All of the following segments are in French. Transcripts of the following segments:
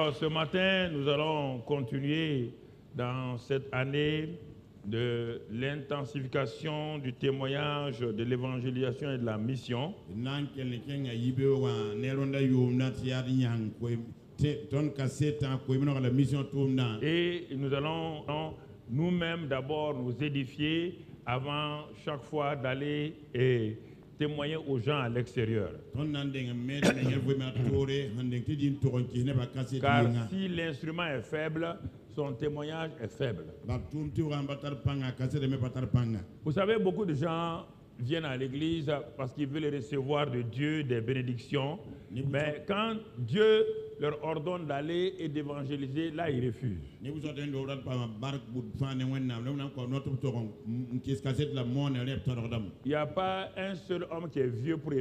Alors ce matin, nous allons continuer dans cette année de l'intensification du témoignage, de l'évangélisation et de la mission. Et nous allons nous-mêmes d'abord nous édifier avant chaque fois d'aller et témoigner aux gens à l'extérieur. Car si l'instrument est faible, son témoignage est faible. Vous savez, beaucoup de gens viennent à l'église parce qu'ils veulent recevoir de Dieu des bénédictions. Mais quand Dieu leur ordonne d'aller et d'évangéliser, là, ils refusent. Il n'y a pas un seul homme qui est vieux pour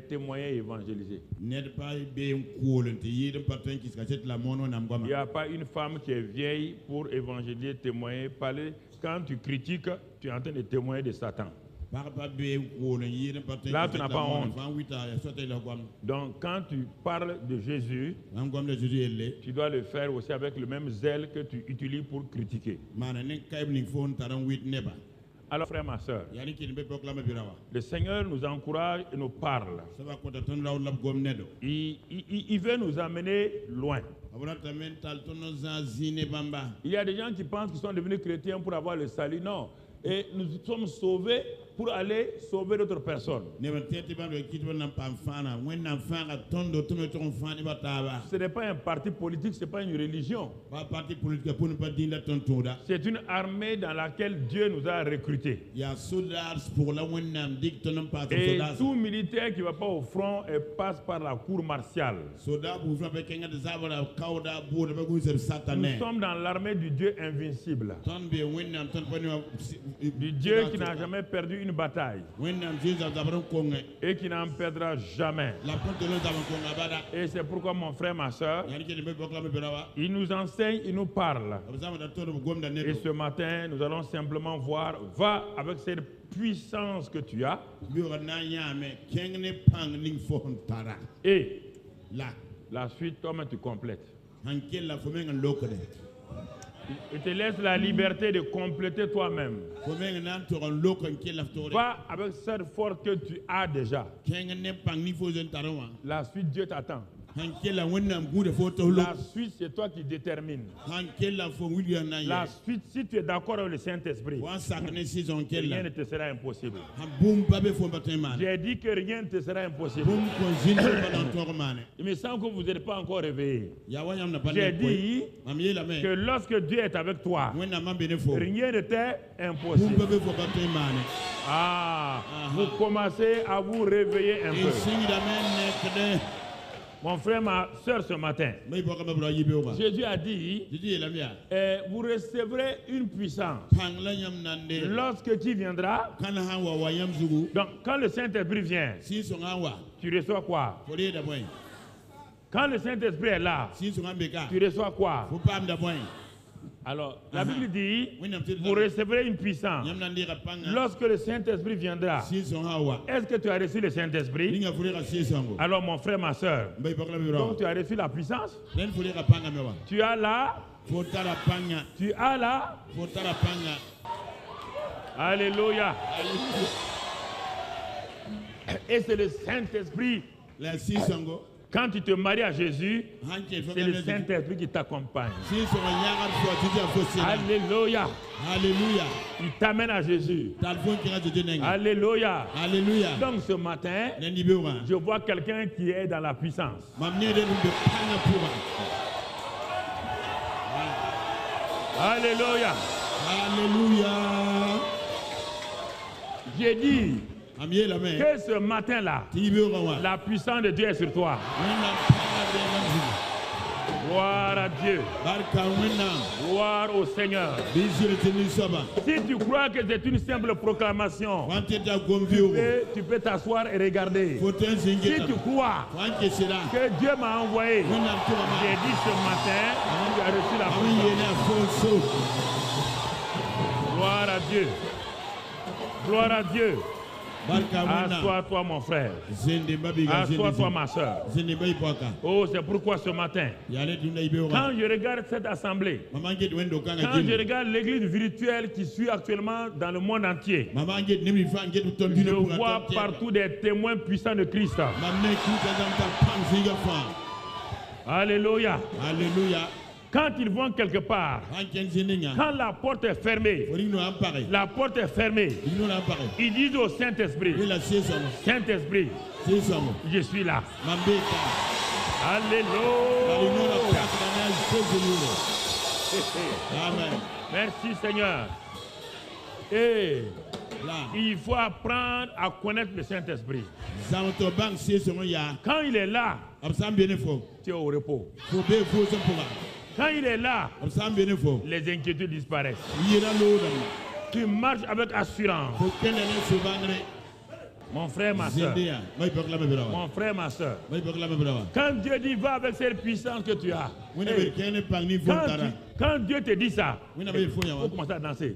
témoigner et évangéliser. Il n'y a pas une femme qui est vieille pour évangéliser, témoigner, parler. Quand tu critiques, tu es en train de témoigner de Satan. Là, tu n'as pas honte. Donc, quand tu parles de Jésus, tu dois le faire aussi avec le même zèle que tu utilises pour critiquer. Alors, frère, ma soeur, le Seigneur nous encourage et nous parle. Il veut nous amener loin. Il y a des gens qui pensent qu'ils sont devenus chrétiens pour avoir le salut. Non. Et nous sommes sauvés pour aller sauver d'autres personnes. Ce n'est pas un parti politique, ce n'est pas une religion. C'est une armée dans laquelle Dieu nous a recrutés. Et tout militaire qui ne va pas au front passe par la cour martiale. Nous sommes dans l'armée du Dieu invincible. Du Dieu qui n'a jamais perdu une bataille et qui n'en perdra jamais. Et c'est pourquoi mon frère, ma soeur, il nous enseigne, il nous parle. Et ce matin, nous allons simplement voir, va avec cette puissance que tu as. Et la suite, toi, tu complètes. Il te laisse la liberté de compléter toi-même. Va avec cette force que tu as déjà. La suite, Dieu t'attend. La suite, c'est toi qui détermines. La suite, si tu es d'accord avec le Saint-Esprit, rien ne te sera impossible. J'ai dit que rien ne te sera impossible. Il me semble que vous n'êtes pas encore réveillé. J'ai dit que lorsque Dieu est avec toi, rien ne t'est impossible. Vous commencez à vous réveiller un peu. Mon frère, ma soeur, ce matin, Jésus a dit, vous recevrez une puissance lorsque tu viendras. Donc, quand le Saint-Esprit vient, tu reçois quoi? Quand le Saint-Esprit est là, tu reçois quoi? Alors, la Bible dit, vous recevrez une puissance lorsque le Saint-Esprit viendra. Est-ce que tu as reçu le Saint-Esprit? Alors, mon frère, ma soeur, donc tu as reçu la puissance? Tu as là? Tu as là? Alléluia. Et c'est le Saint-Esprit. Quand tu te maries à Jésus, c'est le Saint-Esprit qui t'accompagne. Alléluia. Alléluia. Il t'amène à Jésus. Alléluia. Alléluia. Donc ce matin, je vois quelqu'un qui est dans la puissance. Alléluia. Alléluia. J'ai dit que ce matin-là, la puissance de Dieu est sur toi. Gloire à Dieu. Gloire au Seigneur. Si tu crois que c'est une simple proclamation, tu peux t'asseoir et regarder. Si tu crois que Dieu m'a envoyé, j'ai dit ce matin, tu as reçu la puissance. Gloire à Dieu. Gloire à Dieu. Assois-toi, mon frère. Assois-toi, ma soeur. Oh, c'est pourquoi ce matin, quand je regarde cette assemblée, quand je regarde l'église virtuelle qui suit actuellement dans le monde entier, je vois partout des témoins puissants de Christ. Alléluia. Alléluia. Quand ils vont quelque part, quand la porte est fermée, ils disent au Saint-Esprit, Saint-Esprit, je suis là. Alléluia. Amen. Merci Seigneur. Et il faut apprendre à connaître le Saint-Esprit. Quand il est là, tu es au repos. Quand il est là, les inquiétudes disparaissent. Tu marches avec assurance. Mon frère, ma soeur. Mon frère, ma soeur. Quand Dieu dit va avec cette puissance que tu as. Quand Dieu te dit ça, il faut commencer à danser.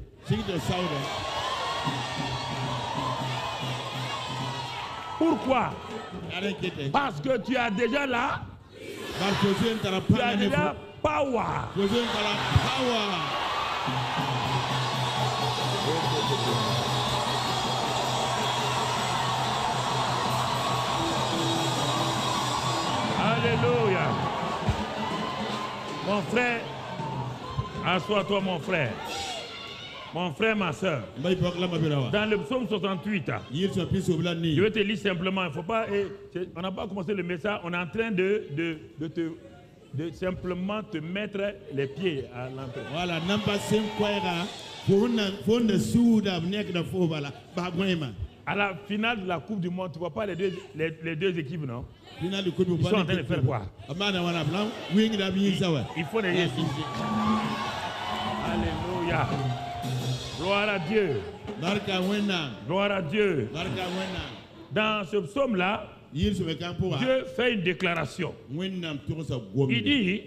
Pourquoi? Parce que tu as déjà là. Tu as déjà power. Alléluia. Mon frère, assois-toi mon frère. Mon frère, ma soeur. Dans le psaume 68, je vais te lire simplement. Il faut pas, on n'a pas commencé le message. On est en train de simplement te mettre les pieds à l'entrée. Voilà. À la finale de la Coupe du Monde, tu ne vois pas les deux équipes, non? Ils sont en train de faire quoi? Il faut les réussir. Alléluia. Gloire à Dieu. Gloire à Dieu. Dans ce psaume-là, Dieu fait une déclaration. Il dit,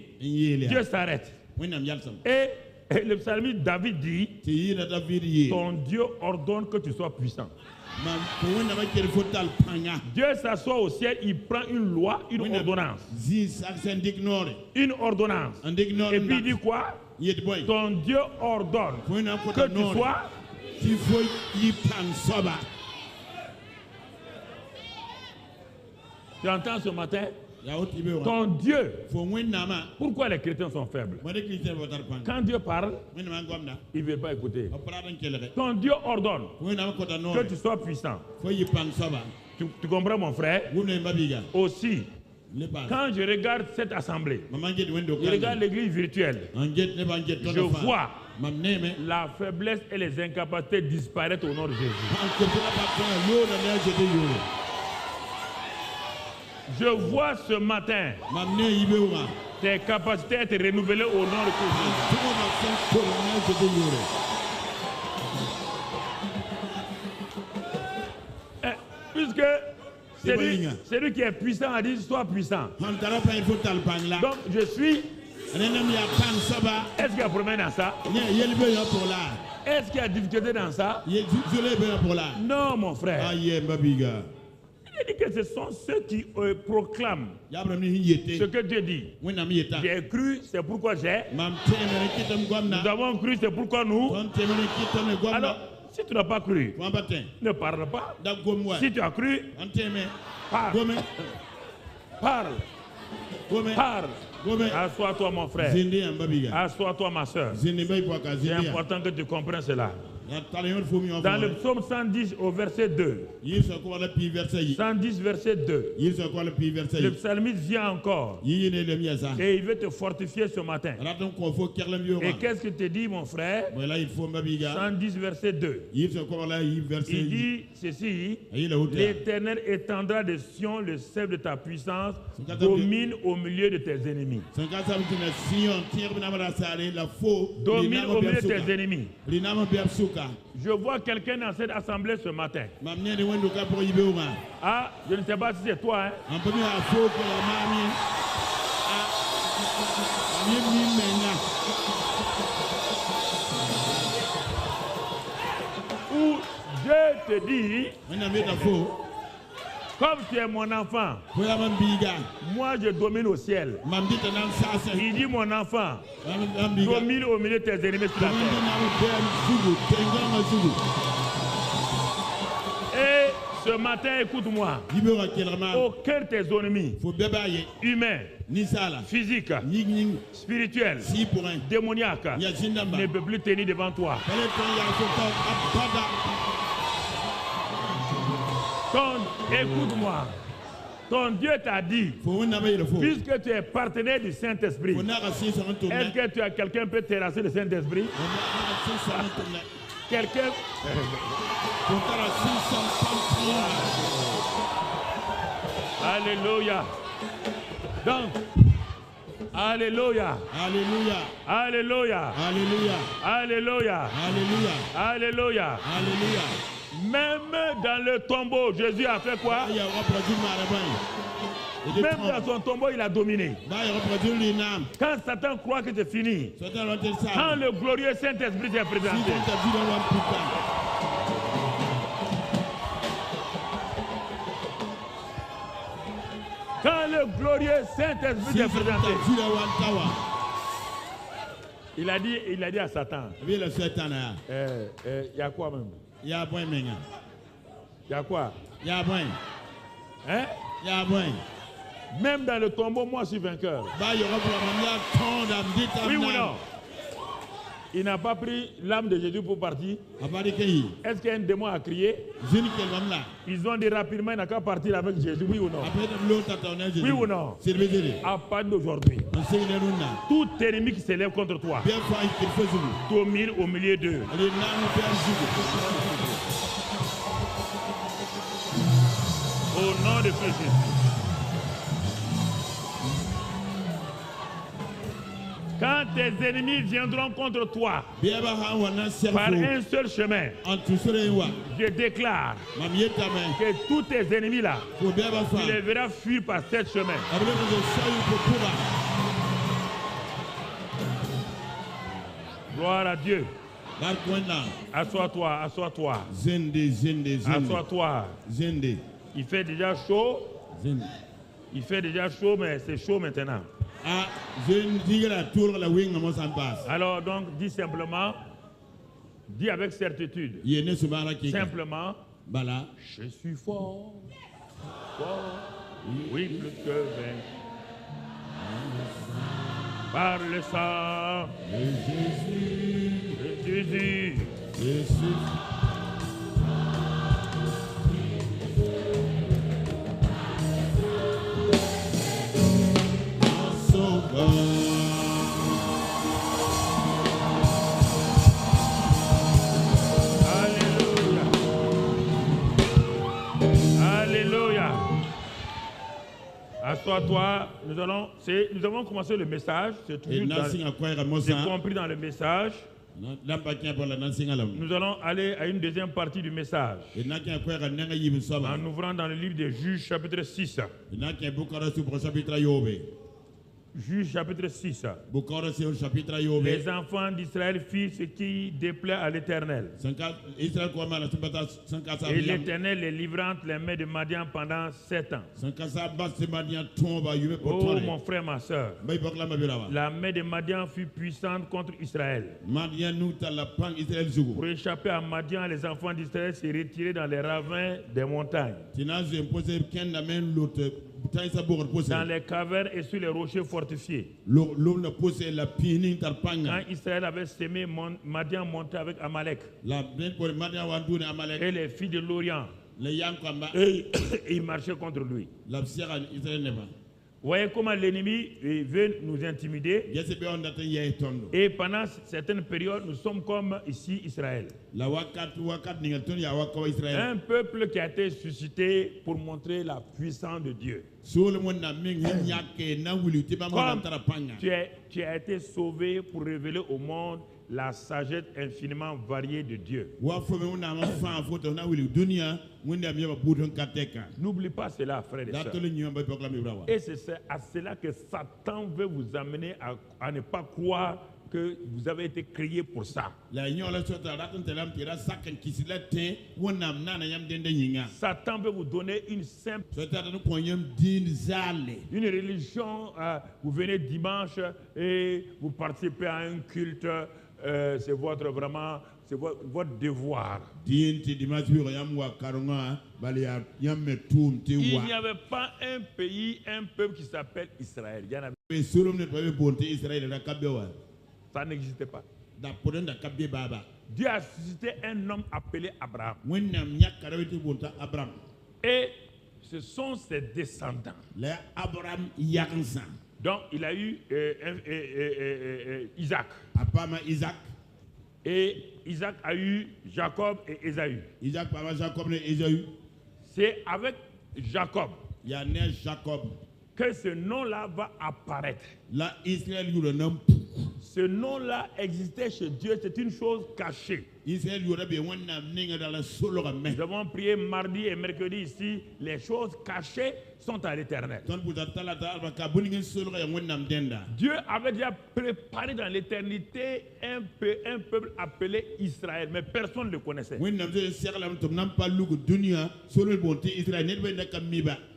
Dieu s'arrête. Et le psalmiste David dit, ton Dieu ordonne que tu sois puissant. Dieu s'assoit au ciel, il prend une loi, une ordonnance. Une ordonnance. Et puis il dit quoi? Ton Dieu ordonne que tu sois. Tu entends ce matin? Ton Dieu. Pourquoi les chrétiens sont faibles? Quand Dieu parle, il ne veut pas écouter. Ton Dieu ordonne que tu sois puissant. Tu comprends mon frère? Aussi, quand je regarde cette assemblée, je regarde l'église virtuelle, je vois la faiblesse et les incapacités disparaître au nom de Jésus. Je vois ce matin tes capacités être renouvelées au nom de Jésus. Puisque celui qui est puissant a dit sois puissant. Donc je suis. Est-ce qu'il y a problème dans ça? Est-ce qu'il y a difficulté dans ça? Non, mon frère. Il dit que ce sont ceux qui proclament ce que Dieu dit. J'ai cru, c'est pourquoi j'ai. Nous avons cru, c'est pourquoi nous. Alors, si tu n'as pas cru, ne parle pas. Si tu as cru, parle. Parle. Parle. Assois-toi, mon frère. Assois-toi, ma soeur. C'est important que tu comprennes cela. Dans le psaume 110 au verset 2. 110 verset 2. Le psalmiste vient encore. Et il veut te fortifier ce matin. Et qu'est-ce que te dit mon frère? 110 verset 2. Il dit ceci. L'Éternel étendra de Sion le sceptre de ta puissance, domine au milieu de tes ennemis. Domine au milieu de tes ennemis. Je vois quelqu'un dans cette assemblée ce matin. Ah, je ne sais pas si c'est toi, hein? Où Dieu te dit, comme tu es mon enfant, moi je domine au ciel. Il dit mon enfant, domine au milieu de tes ennemis sur la terre. Et ce matin, écoute-moi, aucun de tes ennemis, humains, physiques, spirituels, démoniaques, ne peut plus tenir devant toi. Écoute-moi, ton Dieu t'a dit, puisque tu es partenaire du Saint-Esprit, est-ce que tu as quelqu'un qui peut terrasser le Saint-Esprit? Quelqu'un? Alléluia. Donc, Alléluia. Alléluia. Alléluia. Alléluia. Alléluia. Alléluia. Alléluia. Alléluia. Même dans le tombeau, Jésus a fait quoi? Même dans son tombeau, il a dominé. Quand Satan croit que c'est fini, quand le glorieux Saint-Esprit s'est présenté, quand le glorieux Saint-Esprit s'est présenté, il a dit à Satan, il y a quoi même? Il y a quoi? Hein? Même dans le tombeau, moi je suis vainqueur. Oui ou non? Il n'a pas pris l'âme de Jésus pour partir. Est-ce qu'un démon a crié? Ils ont dit rapidement, il n'a qu'à partir avec Jésus, oui ou non? Oui ou non? À partir d'aujourd'hui, tout ennemi qui s'élève contre toi, domine au milieu d'eux. Au nom de Jésus. Quand tes ennemis viendront contre toi par un seul chemin, je déclare que tous tes ennemis là, tu les verras fuir par ce chemin. Gloire à Dieu. Assois-toi, assois-toi. Assois-toi. Il fait déjà chaud. Il fait déjà chaud, mais c'est chaud maintenant. Alors donc, dis simplement, dis avec certitude, simplement, je suis fort, oui, plus que vainqueur, par le sang de Jésus. Alléluia. Assois-toi. Nous avons commencé le message. C'est compris dans le message. Nous allons aller à une deuxième partie du message. En ouvrant dans le livre des Juges, chapitre 6. Juge chapitre 6. Les enfants d'Israël firent ce qui déplaît à l'Éternel. Et l'Éternel les livra entre les mains de Madian pendant 7 ans. Oh mon frère, ma soeur, la main de Madian fut puissante contre Israël. Pour échapper à Madian, les enfants d'Israël se retiraient dans les ravins des montagnes, dans les cavernes et sur les rochers fortifiés. Quand Israël avait sémé, Madian montait avec Amalek et les filles de l'Orient, et ils marchaient contre lui. Voyez comment l'ennemi veut nous intimider. Et pendant certaines périodes, nous sommes comme ici Israël. Un peuple qui a été suscité pour montrer la puissance de Dieu. Comme tu as été sauvé pour révéler au monde la sagesse infiniment variée de Dieu. N'oublie pas cela, frère et sœurs. Et c'est à cela que Satan veut vous amener à ne pas croire que vous avez été créé pour ça. Satan veut vous donner une simple, une religion. Vous venez dimanche et vous participez à un culte. C'est votre vraiment, c'est votre devoir. Il n'y avait pas un pays, un peuple qui s'appelle Israël. Il y en avait. Ça n'existait pas. Dieu a suscité un homme appelé Abraham. Et ce sont ses descendants. Donc il a eu Isaac. Et Isaac a eu Jacob et Ésaü. C'est avec Jacob que ce nom-là va apparaître. Ce nom-là existait chez Dieu, c'est une chose cachée. Nous avons prié mardi et mercredi ici, les choses cachées sont à l'Éternel. Dieu avait déjà préparé dans l'éternité un peuple appelé Israël, mais personne ne le connaissait.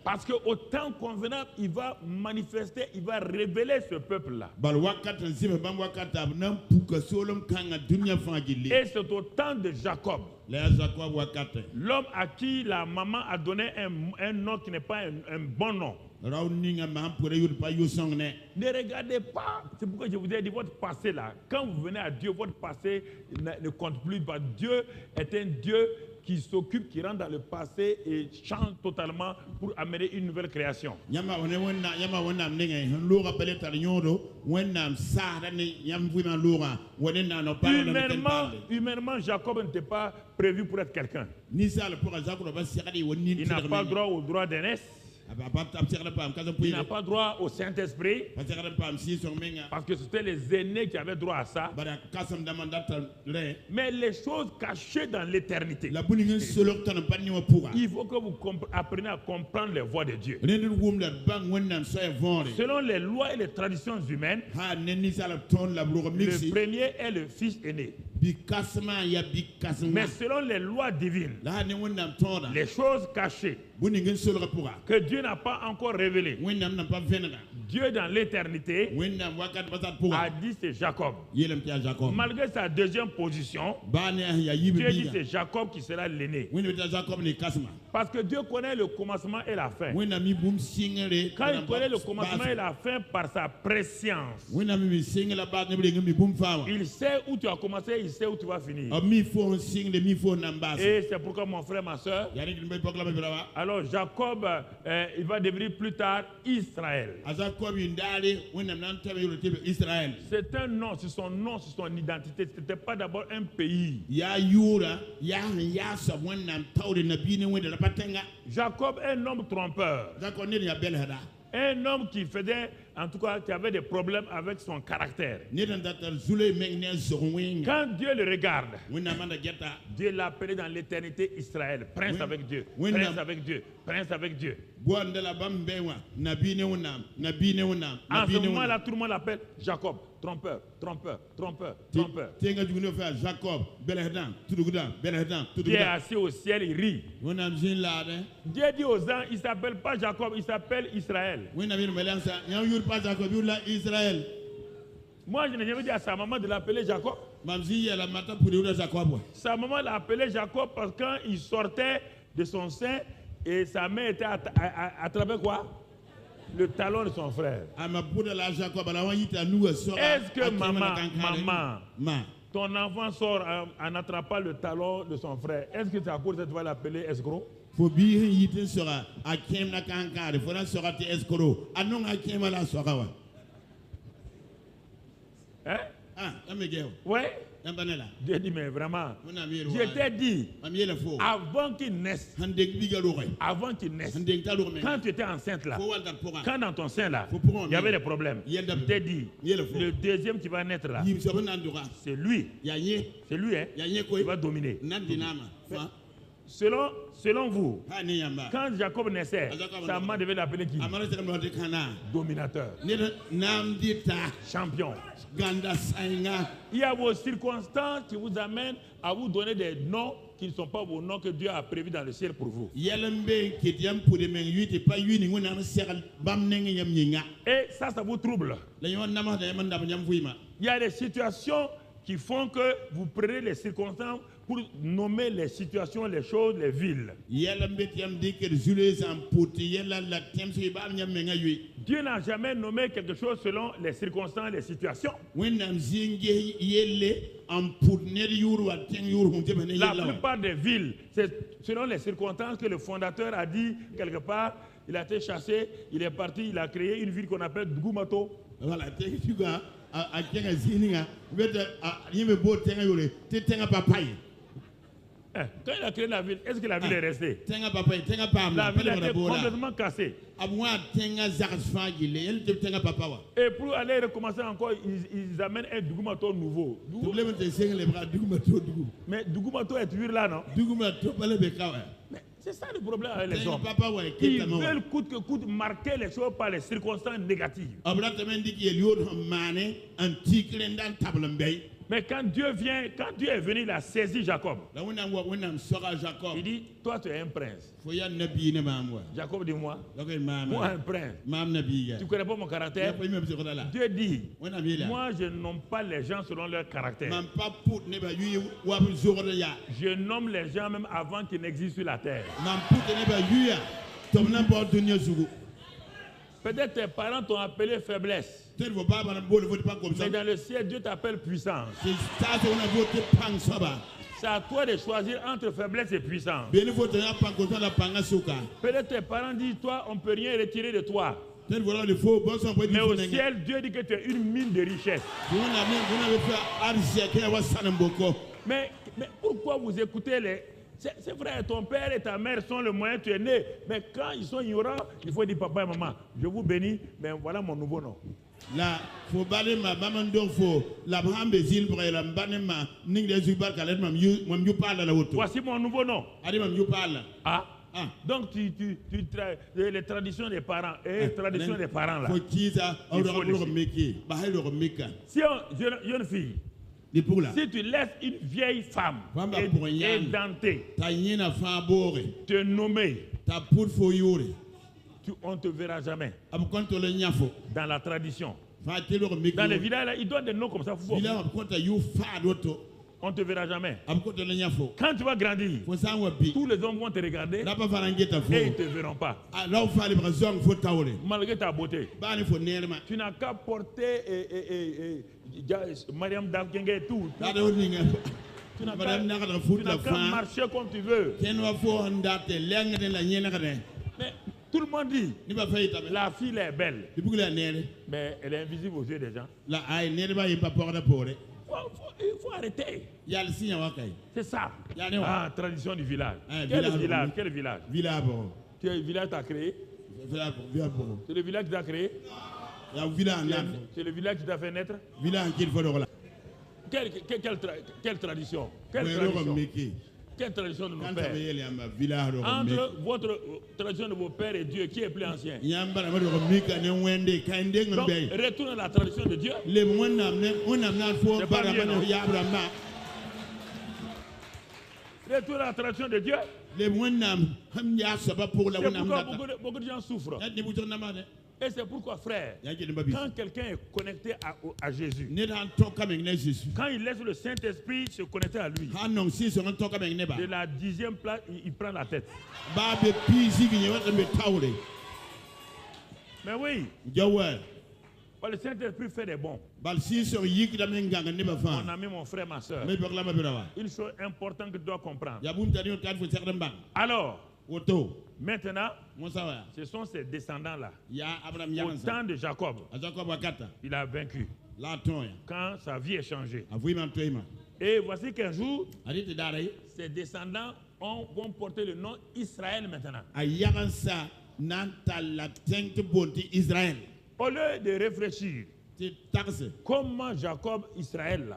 Parce qu'au temps convenable, il va manifester, il va révéler ce peuple-là. Et c'est au temps de Jacob, l'homme à qui la maman a donné un nom qui n'est pas un bon nom. Ne regardez pas, c'est pourquoi je vous ai dit votre passé là. Quand vous venez à Dieu, votre passé ne compte plus. Dieu est un Dieu qui s'occupe, qui rentre dans le passé et change totalement pour amener une nouvelle création. Humainement, Jacob n'était pas prévu pour être quelqu'un. Il n'a pas droit au droit d'aînesse. Il n'a pas droit au Saint-Esprit. Parce que c'était les aînés qui avaient droit à ça. Mais les choses cachées dans l'éternité, il faut que vous appreniez à comprendre les voies de Dieu. Selon les lois et les traditions humaines, le premier est le fils aîné. Mais selon les lois divines, les choses cachées que Dieu n'a pas encore révélées, Dieu dans l'éternité a dit c'est Jacob. Malgré sa deuxième position, Dieu dit c'est Jacob qui sera l'aîné. Parce que Dieu connaît le commencement et la fin. Quand il connaît le commencement et la fin par sa préscience, il sait où tu as commencé, il sait où tu vas finir. Et c'est pourquoi mon frère, ma soeur, alors Jacob, il va devenir plus tard Israël. C'est un nom, c'est son identité. Ce n'était pas d'abord un pays. Jacob est un homme trompeur. Un homme qui faisait, en tout cas, qui avait des problèmes avec son caractère. Quand Dieu le regarde, Dieu l'a appelé dans l'éternité Israël, prince avec Dieu, prince avec Dieu, prince avec Dieu. En ce moment-là, tout le monde l'appelle Jacob, trompeur, trompeur, trompeur, trompeur. Dieu est assis au ciel, il rit. Dieu dit aux gens, il ne s'appelle pas Jacob, il s'appelle Israël. Moi, je n'ai jamais dit à sa maman de l'appeler Jacob. Sa maman l'a appelé Jacob parce que quand il sortait de son sein, et sa main était à travers quoi? Le talon de son frère. Est-ce que maman, ton enfant sort en attrapant le talon de son frère? Est-ce que c'est à cause de ça que tu vas l'appeler escroc? Hein? Ouais. Dieu dit, mais vraiment, je t'ai dit, avant qu'il naisse, quand tu étais enceinte là, quand dans ton sein là, il y avait des problèmes, je t'ai dit, le deuxième qui va naître là, c'est lui, hein, qui va dominer. Selon vous, quand Jacob naissait, sa maman devait l'appeler qui? Dominateur. Champion. Il y a vos circonstances qui vous amènent à vous donner des noms qui ne sont pas vos noms que Dieu a prévus dans le ciel pour vous. Et ça vous trouble. Il y a des situations qui font que vous prenez les circonstances pour nommer les situations, les choses, les villes. Dieu n'a jamais nommé quelque chose selon les circonstances, les situations. La plupart des villes, c'est selon les circonstances que le fondateur a dit quelque part, il a été chassé, il est parti, il a créé une ville qu'on appelle Dugumato. Voilà, quand il a créé la ville, est-ce que la ville est restée? La ville a été complètement cassée. Et pour aller recommencer encore, ils amènent un Dugumato nouveau. Mais Dugumato est toujours là, non? Mais c'est ça le problème avec les hommes. Ils veulent coûte que coûte marquer les choses par les circonstances négatives. Mais quand Dieu est venu, il a saisi Jacob. Il dit, toi tu es un prince. Jacob dit, moi un prince. Tu ne connais pas mon caractère? Dieu dit, moi je nomme pas les gens selon leur caractère. Je nomme les gens même avant qu'ils n'existent sur la terre. Peut-être tes parents t'ont appelé faiblesse. Mais dans le ciel, Dieu t'appelle puissance. C'est à toi de choisir entre faiblesse et puissance. Peut-être tes parents disent, toi, on ne peut rien retirer de toi. Mais au ciel, Dieu dit que tu es une mine de richesse. Mais pourquoi vous écoutez les... C'est vrai, ton père et ta mère sont le moyen, tu es né. Mais quand ils sont ignorants, il faut dire, papa et maman, je vous bénis, mais voilà mon nouveau nom. La faut baler ma maman d'enfant la hambe zil pour la banema ning de zubar kalet mam yu parle la auto. Voici mon nouveau nom. Allez mam yu parle. Ah. Donc les traditions des parents et traditions des parents là. Si jeune fille, si tu laisses une vieille femme édentée te nommer, on ne te verra jamais. Dans la tradition. Dans les villages, là, ils donnent des noms comme ça. On ne te verra jamais. Quand tu vas grandir, tous les hommes vont te regarder et ils ne te verront pas. Malgré ta beauté. Tu n'as qu'à porter Mariam Davkenge et tout. Tu n'as qu'à marcher comme tu veux. Mais tout le monde dit, la fille est belle, mais elle est invisible aux yeux des gens. Il faut arrêter. C'est ça. Tradition du village. Quel village? Tu es le village qui t'a créé? C'est le village qui t'a créé? C'est le village qui t'a fait naître? Quelle tradition? Quelle tradition de nos pères? Entre votre tradition de vos pères et Dieu, qui est plus ancien? Donc, retourne à la tradition de Dieu. Retourne à la tradition de Dieu. C'est pourquoi beaucoup de gens souffrent. Et c'est pourquoi, frère, quand quelqu'un est connecté à Jésus, quand il laisse le Saint-Esprit se connecter à lui, de la 10e place, il prend la tête. Mais oui, le Saint-Esprit fait des bons. Mon ami, mon frère, ma soeur, une chose importante que tu dois comprendre. Alors, maintenant, ce sont ces descendants-là. Au temps de Jacob, il a vaincu. Quand sa vie est changée. Et voici qu'un jour, ses descendants vont porter le nom Israël maintenant. Au lieu de réfléchir comment Jacob Israël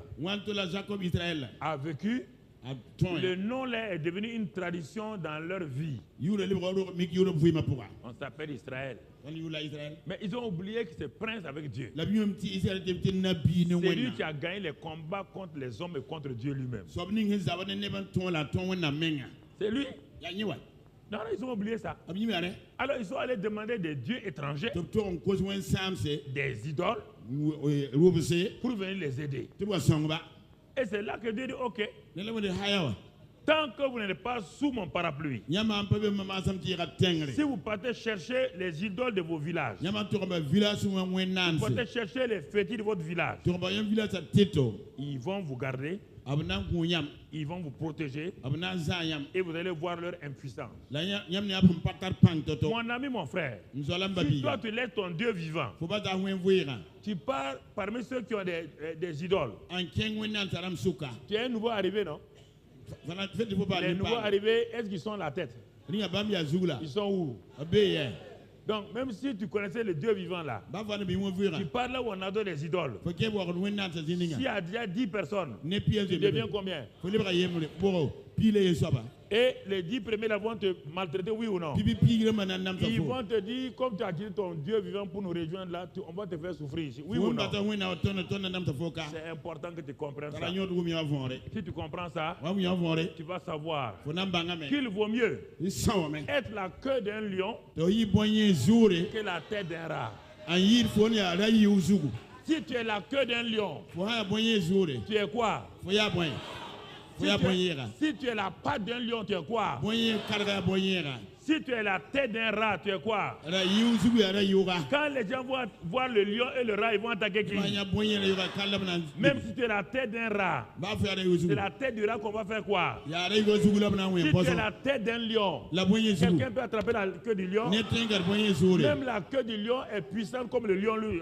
a vécu, Le nom là est devenu une tradition dans leur vie. On s'appelle Israël. Mais ils ont oublié que c'est prince avec Dieu. C'est lui qui a gagné les combats contre les hommes et contre Dieu lui-même. C'est lui. Non, ils ont oublié ça. Alors ils sont allés demander des dieux étrangers, des idoles, pour venir les aider. Et c'est là que Dieu dit, ok, tant que vous n'êtes pas sous mon parapluie, si vous partez chercher les idoles de vos villages, vous partez chercher les fétiches de votre village, ils vont vous garder, ils vont vous protéger, et vous allez voir leur impuissance. Mon ami, mon frère, si toi tu laisses ton Dieu vivant, tu pars parmi ceux qui ont des idoles. Tu es un nouveau arrivé, non? Les nouveaux arrivés, est-ce qu'ils sont à la tête? Ils sont où? Donc, même si tu connaissais le Dieu vivant là, tu parles là où on adore les idoles. S'il y a déjà 10 personnes, tu deviens combien? Et les 10 premiers là vont te maltraiter, oui ou non? Ils vont te dire, comme tu as dit ton Dieu vivant pour nous rejoindre là, on va te faire souffrir ici. Oui ou non? C'est important que tu comprennes ça. Si tu comprends ça, tu vas savoir qu'il vaut mieux être la queue d'un lion que la tête d'un rat. Si tu es la queue d'un lion, tu es quoi? Si tu es la patte d'un lion, tu es quoi? Si tu es la tête d'un rat, tu es quoi? Quand les gens vont voir le lion et le rat, ils vont attaquer qui? Même si tu es la tête d'un rat, c'est la tête du rat qu'on va faire quoi? Si tu es la tête d'un lion, quelqu'un peut attraper la queue du lion. Même la queue du lion est puissante comme le lion lui.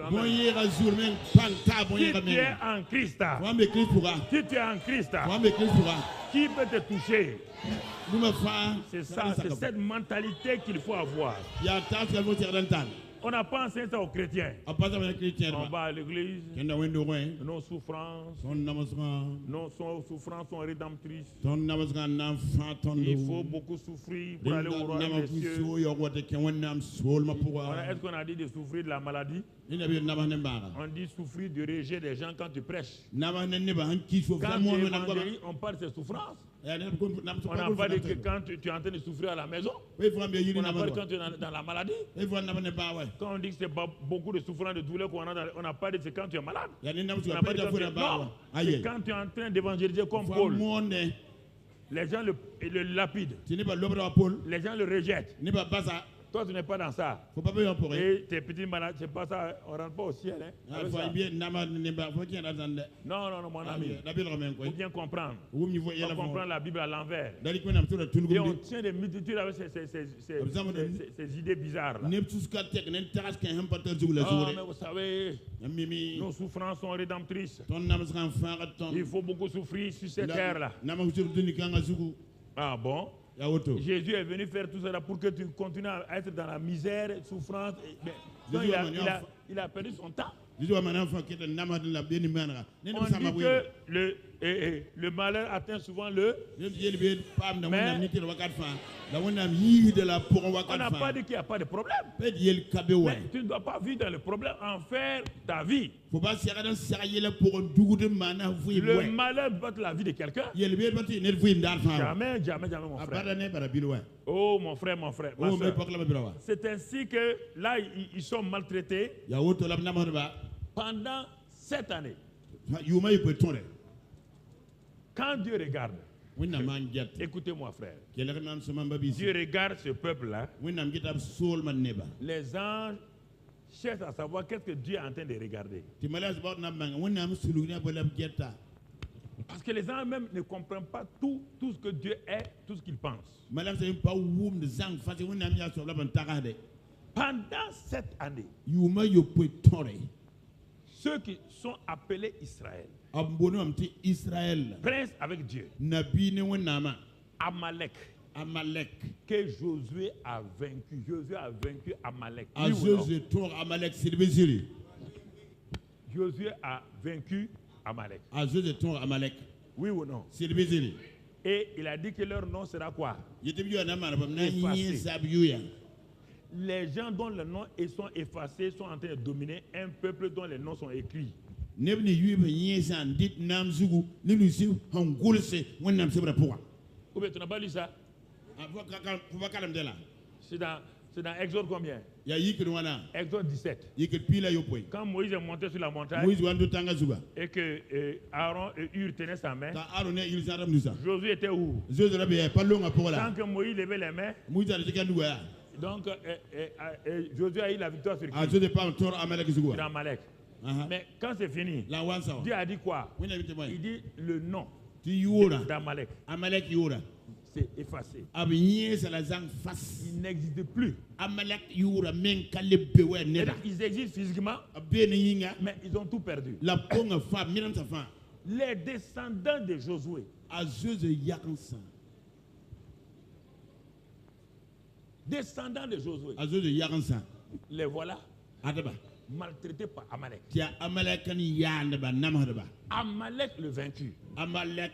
Si tu es en Christ, si tu es en Christ, qui peut te toucher? C'est ça, c'est cette mentalité qu'il faut avoir. On n'a pas enseigné ça aux chrétiens. On va à l'église, nos souffrances, nos souffrances sont rédemptrices. Il faut beaucoup souffrir pour aller au royaume des cieux. Est-ce qu'on a dit de souffrir de la maladie? On dit souffrir du rejet des gens quand tu prêches. Quand tu évangélises, on parle de ces souffrances. On n'a pas dit que quand tu es en train de souffrir à la maison. On n'a pas dit quand tu es dans la maladie. Quand on dit que c'est beaucoup de souffrance, de douleur qu'on a, on n'a pas dit que c'est quand tu es malade. On n'a pas dit quand tu es malade. C'est quand tu es en train d'évangéliser comme Paul. Les gens le lapident. Les gens le rejettent. Toi, tu n'es pas dans ça. Et tes petits malades, c'est pas ça, on ne rentre pas au ciel. Hein, non, mon ami. Il faut bien comprendre. On comprend la Bible à l'envers. Et on tient des multitudes avec ces idées bizarres. Là. Oh, mais vous savez, nos souffrances sont rédemptrices. Il faut beaucoup souffrir sur cette terre-là. Ah bon? Jésus est venu faire tout cela pour que tu continues à être dans la misère, souffrance. Donc il a perdu son temps. On dit que le malheur atteint souvent le... Mais on n'a pas dit qu'il n'y a pas de problème. Mais tu ne dois pas vivre dans le problème, en faire ta vie. Le malheur va être la vie de quelqu'un. Jamais, mon frère. Oh, mon frère, ma soeur. C'est ainsi que là, ils sont maltraités pendant 7 années. Quand Dieu regarde, écoutez-moi frère, Dieu regarde ce peuple-là, les anges cherchent à savoir qu'est-ce que Dieu est en train de regarder. Parce que les anges même ne comprennent pas tout ce que Dieu est, tout ce qu'ils pensent. Pendant 7 années, ceux qui sont appelés Israël, prince avec Dieu, Amalek, que Josué a vaincu. Josué a vaincu Amalek. Josué a vaincu Amalek. Oui ou non? Et il a dit que leur nom sera quoi? Les gens dont les noms sont effacés sont en train de dominer un peuple dont les noms sont écrits. Ou bien tu n'as pas lu ça? C'est dans Exode combien? Exode 17. Quand Moïse est monté sur la montagne et que Aaron et Hur tenaient sa main, Josué était où? Tant que Moïse levait les mains, donc Josué a eu la victoire sur qui? Sur Amalek. Mais quand c'est fini, Dieu a dit quoi? Il dit le nom d'Amalek. C'est effacé. Il n'existe plus. Ils existent physiquement, mais ils ont tout perdu. Les descendants de Josué, les voilà maltraités par Amalek. Amalek le vaincu. Amalek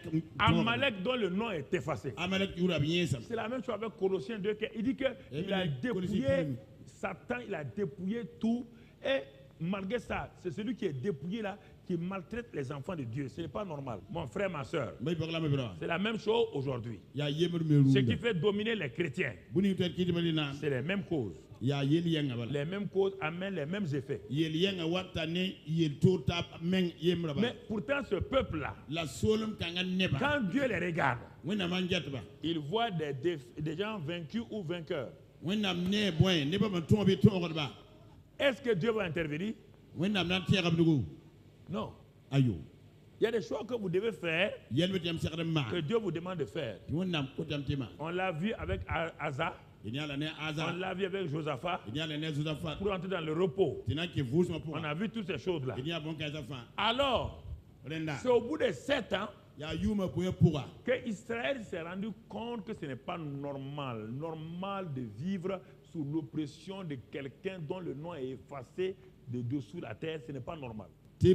dont le nom est effacé. C'est la même chose avec Colossiens 2. Il dit qu'il a dépouillé Satan, il a dépouillé tout. Et malgré ça, c'est celui qui est dépouillé là qui maltraite les enfants de Dieu. Ce n'est pas normal. Mon frère, ma soeur, c'est la même chose aujourd'hui. Ce qui fait dominer les chrétiens, c'est les mêmes causes. Les mêmes causes amènent les mêmes effets. Mais pourtant, ce peuple-là, quand Dieu les regarde, il voit des gens vaincus ou vainqueurs. Est-ce que Dieu va intervenir? Non. Il y a des choses que vous devez faire, que Dieu vous demande de faire. On l'a vu avec Asa. On l'a vu avec Josaphat pour entrer dans le repos. On a vu toutes ces choses-là. Alors, c'est au bout de 7 ans que Israël s'est rendu compte que ce n'est pas normal de vivre sous l'oppression de quelqu'un dont le nom est effacé de dessous la terre. Ce n'est pas normal. Ce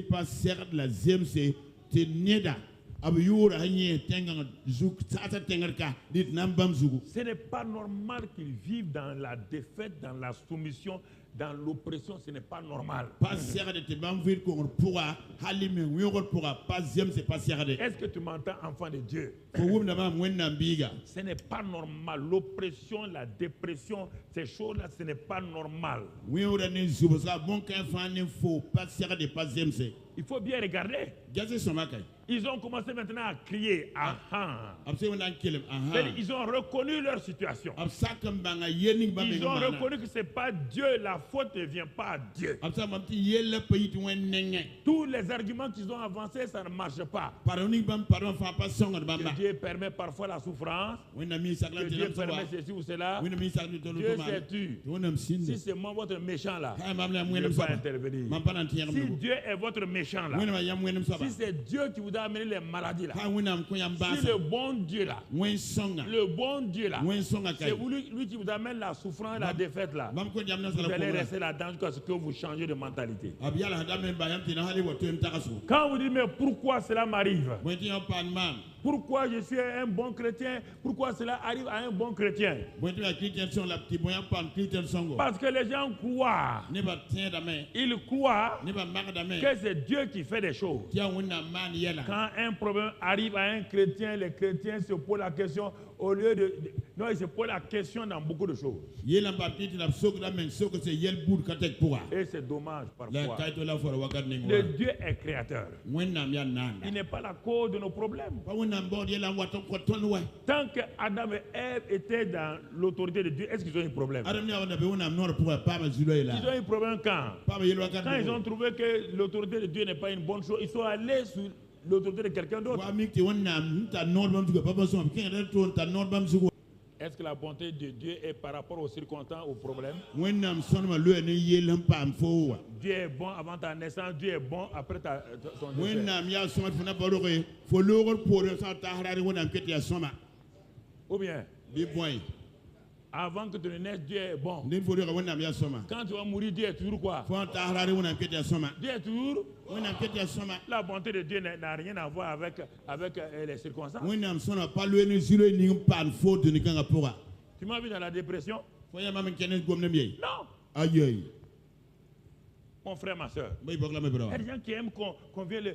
n'est pas normal qu'ils vivent dans la défaite, dans la soumission, dans l'oppression. Ce n'est pas normal. Est-ce que tu m'entends, enfant de Dieu? Ce n'est pas normal. L'oppression, la dépression, ces choses-là, ce n'est pas normal. Il faut bien regarder. Ils ont commencé maintenant à crier. Ils ont reconnu leur situation. Ils ont reconnu que ce n'est pas Dieu. La faute ne vient pas à Dieu. Tous les arguments qu'ils ont avancés, ça ne marche pas. Que Dieu permet parfois la souffrance. Que Dieu permet ceci ou cela. Dieu sais-tu. Si c'est moi votre méchant là, je ne vais pas intervenir. Si Dieu est votre méchant là, si c'est Dieu qui vous a amené les maladies là, si le bon Dieu là, c'est lui qui vous amène la souffrance et la défaite là, vous allez rester là-dedans jusqu'à ce que vous changez de mentalité. Quand vous dites mais pourquoi cela m'arrive? Pourquoi je suis un bon chrétien? Pourquoi cela arrive à un bon chrétien? Parce que les gens croient. Ils croient que c'est Dieu qui fait des choses. Quand un problème arrive à un chrétien, les chrétiens se posent la question au lieu de... Non, ils se posent la question dans beaucoup de choses. Et c'est dommage parfois. Le Dieu est créateur. Il n'est pas la cause de nos problèmes. Tant que Adam et Ève étaient dans l'autorité de Dieu, est-ce qu'ils ont eu un problème? Ils ont eu un problème quand? Quand ils ont trouvé que l'autorité de Dieu n'est pas une bonne chose, ils sont allés sur l'autorité de quelqu'un d'autre. Est-ce que la bonté de Dieu est par rapport aux circonstances, aux problèmes? Dieu est bon avant ta naissance, Dieu est bon après ton décès. Ou bien, Avant que tu ne naisses, Dieu est bon. Quand tu vas mourir, Dieu est toujours quoi? Dieu est toujours. La bonté de Dieu n'a rien à voir avec les circonstances. Tu m'as vu dans la dépression? Non. Mon frère, ma soeur. Il y a des gens qui aiment qu'on vienne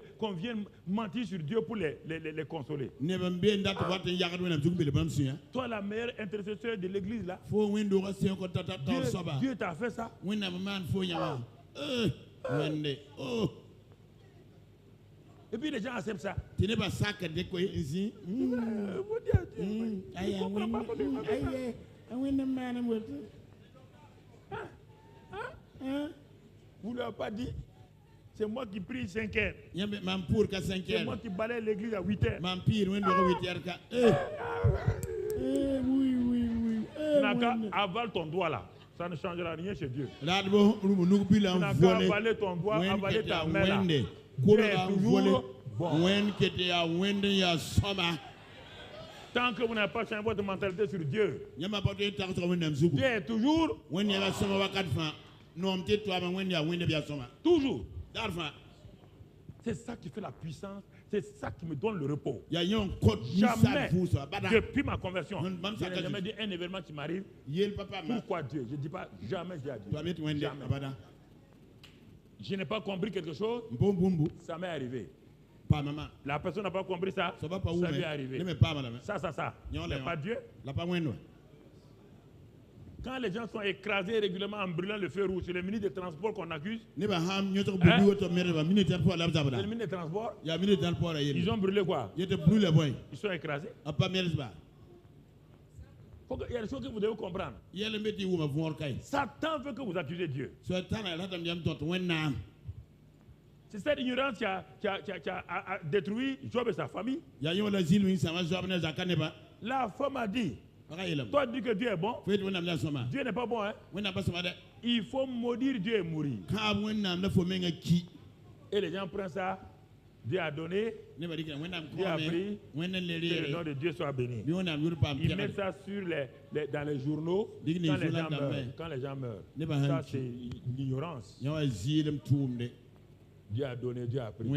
mentir sur Dieu pour les consoler. Toi, la meilleure intercesseur de l'église, là. Dieu t'a fait ça. Et puis les gens acceptent ça. Vous ne leur pas dit, c'est moi qui prie 5 heures. C'est moi qui balaye l'église à 8 heures. Avale ton doigt là. Ça ne changera rien chez Dieu. Tu n'as qu'à avaler ton doigt, avaler ta main là. Dieu est toujours bon. Tant que vous n'avez pas changé votre mentalité sur Dieu, Dieu est toujours. Toujours. C'est ça qui fait la puissance. C'est ça qui me donne le repos. Jamais, depuis ma conversion, je n'ai jamais dit un événement qui m'arrive. Pourquoi Dieu? Je ne dis pas jamais Dieu a dit. Jamais. Je n'ai pas compris quelque chose. Ça m'est arrivé. La personne n'a pas compris ça. Ça lui est arrivé. Ça. Mais pas Dieu. Quand les gens sont écrasés régulièrement en brûlant le feu rouge, c'est le ministre des Transports qu'on accuse. Le ministre des Transports, ils ont brûlé quoi? Ils sont écrasés. Il y a des choses que vous devez comprendre. Satan veut que vous accusez Dieu. C'est cette ignorance qui a détruit Job et sa famille. La femme a dit, toi dis que Dieu est bon. Dieu n'est pas bon, hein? Il faut maudire Dieu et mourir. Et les gens prennent ça. Dieu a donné, Dieu a pris, que le nom de Dieu soit béni. Ils mettent ça dans les journaux quand les gens meurent. Ça, c'est l'ignorance. Dieu a donné, Dieu a pris.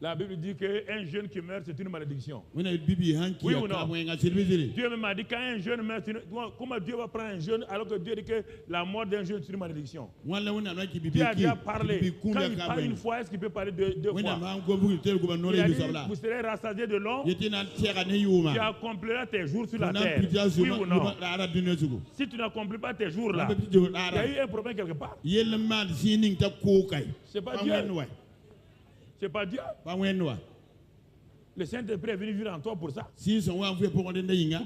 La Bible dit qu'un jeune qui meurt, c'est une malédiction. Oui ou non? Dieu même a dit qu'un jeune meurt, comment Dieu va prendre un jeune alors que Dieu dit que la mort d'un jeune, c'est une malédiction? Dieu a déjà parlé. Quand il parle une fois, est-ce qu'il peut parler deux fois? Il a dit, vous serez rassasiés de long. Tu accompliras tes jours sur la terre. Oui ou non? Si tu n'accomplis pas tes jours là, il y a eu un problème quelque part. C'est pas Dieu. C'est pas Dieu. Le Saint-Esprit est venu vivre en toi pour ça. Pour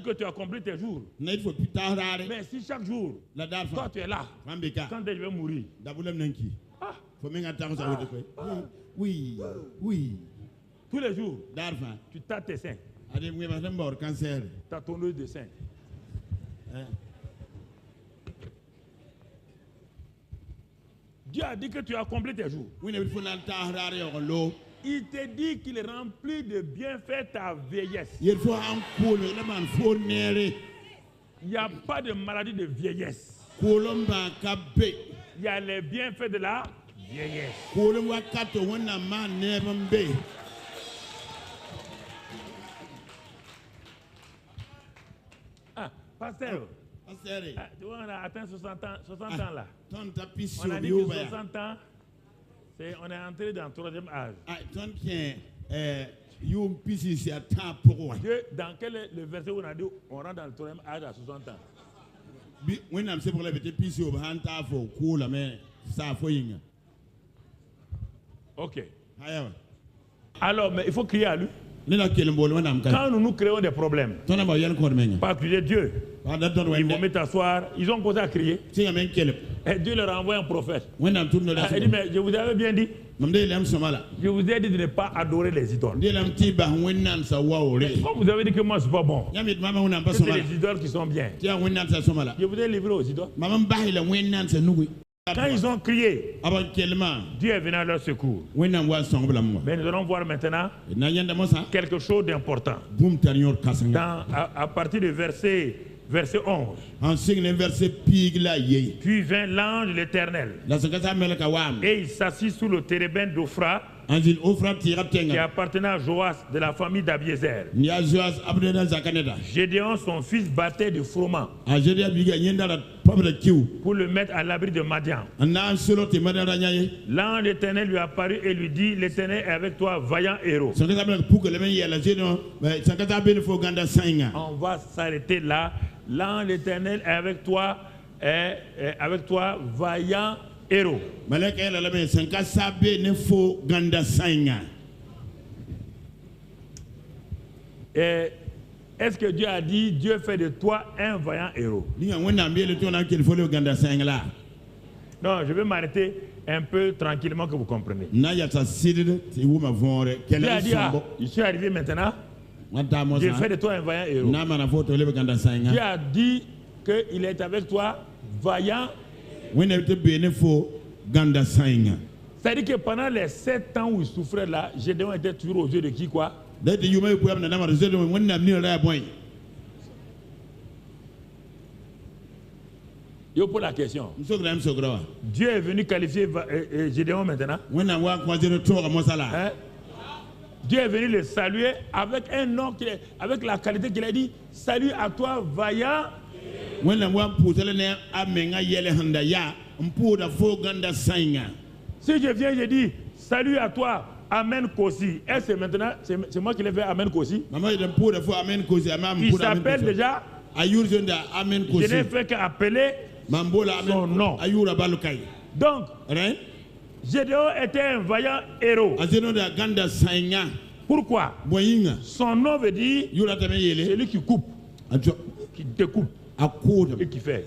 que tu accomplisses tes jours. Mais si chaque jour, toi tu es là, quand je vais mourir. Oui. Tous les jours, tu tapes tes seins. Ta tonneuse de seins. Dieu a dit que tu as accompli tes jours. Il te dit qu'il remplit de bienfaits ta vieillesse. Il n'y a pas de maladie de vieillesse. Il y a les bienfaits de la vieillesse. Ah, pasteur. Tu vois, on a atteint 60 ans là. On a dit que 60 ans, on est entré dans le 3e âge. Dieu, dans quel est le verset où on a dit on rentre dans le 3e âge à 60 ans? Ok. Alors, mais il faut crier à lui. Quand nous créons des problèmes, pas accuser Dieu. Ils vont me t'asseoir. Ils ont commencé à crier. Et Dieu leur envoie un prophète. Il dit, mais je vous avais bien dit. Je vous ai dit de ne pas adorer les idoles. Comme vous avez dit que moi je ne suis pas bon, que c'est les idoles qui sont bien. Je vous ai livré aux idoles. Quand ils ont crié, Dieu est venu à leur secours. Mais nous allons voir maintenant quelque chose d'important. À partir du verset Verset 11. Puis vint l'ange de l'Éternel. Et il s'assit sous le térébinthe d'Ophra, qui appartenait à Joas de la famille d'Abiézer. Gédéon, son fils, battait du froment pour le mettre à l'abri de Madian. L'ange de l'Éternel lui apparut et lui dit: l'Éternel est avec toi, vaillant héros. On va s'arrêter là. L'ange de l'Éternel est avec toi, vaillant héros. Est-ce que Dieu a dit Dieu fait de toi un vaillant héros? Non, je vais m'arrêter un peu tranquillement que vous compreniez. Dieu a dit, je suis arrivé maintenant. Dieu fait de toi un vaillant héros. Dieu a dit qu'il est avec toi, vaillant. C'est-à-dire que pendant les 7 ans où il souffrait là, Gédéon était toujours aux yeux de qui quoi? Je pose la question. Dieu est venu qualifier Gédéon maintenant. Hein? Dieu est venu le saluer avec un nom, avec la qualité qu'il a dit. Salut à toi, vaillant. Si je viens, je dis salut à toi, Amen Kosi. Est-ce que maintenant, c'est moi qui l'ai fait Amen Kosi? Il s'appelle déjà. Je n'ai fait qu'appeler son nom. Donc, Gédéon était un vaillant héros. Pourquoi? Son nom veut dire celui qui coupe, qui découpe et qui fait.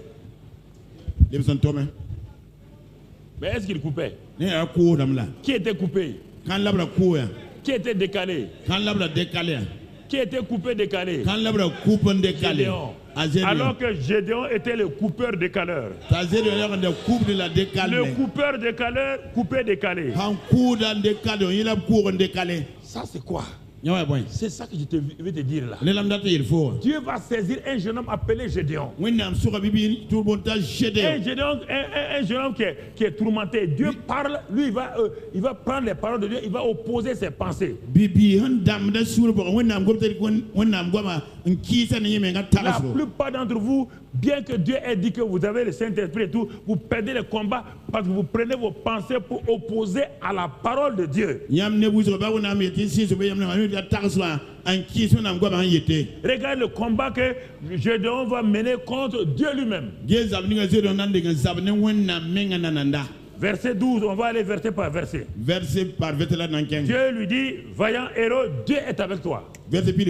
Mais est-ce qu'il coupait? Qui était coupé? Qui était décalé? Qui était coupé, décalé? Gédéon. Alors que Gédéon était le coupeur décaleur. Le coupeur décaleur, coupé décalé. Ça c'est quoi? C'est ça que je vais te dire là. Dieu va saisir un jeune homme appelé Gédéon. Un jeune homme qui est tourmenté. Dieu parle, lui il va prendre les paroles de Dieu, il va opposer ses pensées. La plupart d'entre vous, bien que Dieu ait dit que vous avez le Saint-Esprit et tout, vous perdez le combat parce que vous prenez vos pensées pour opposer à la parole de Dieu. Regarde le combat que Gédéon va mener contre Dieu lui-même. Verset 12, on va aller verset par verset. Dieu lui dit, vaillant héros, Dieu est avec toi. Depuis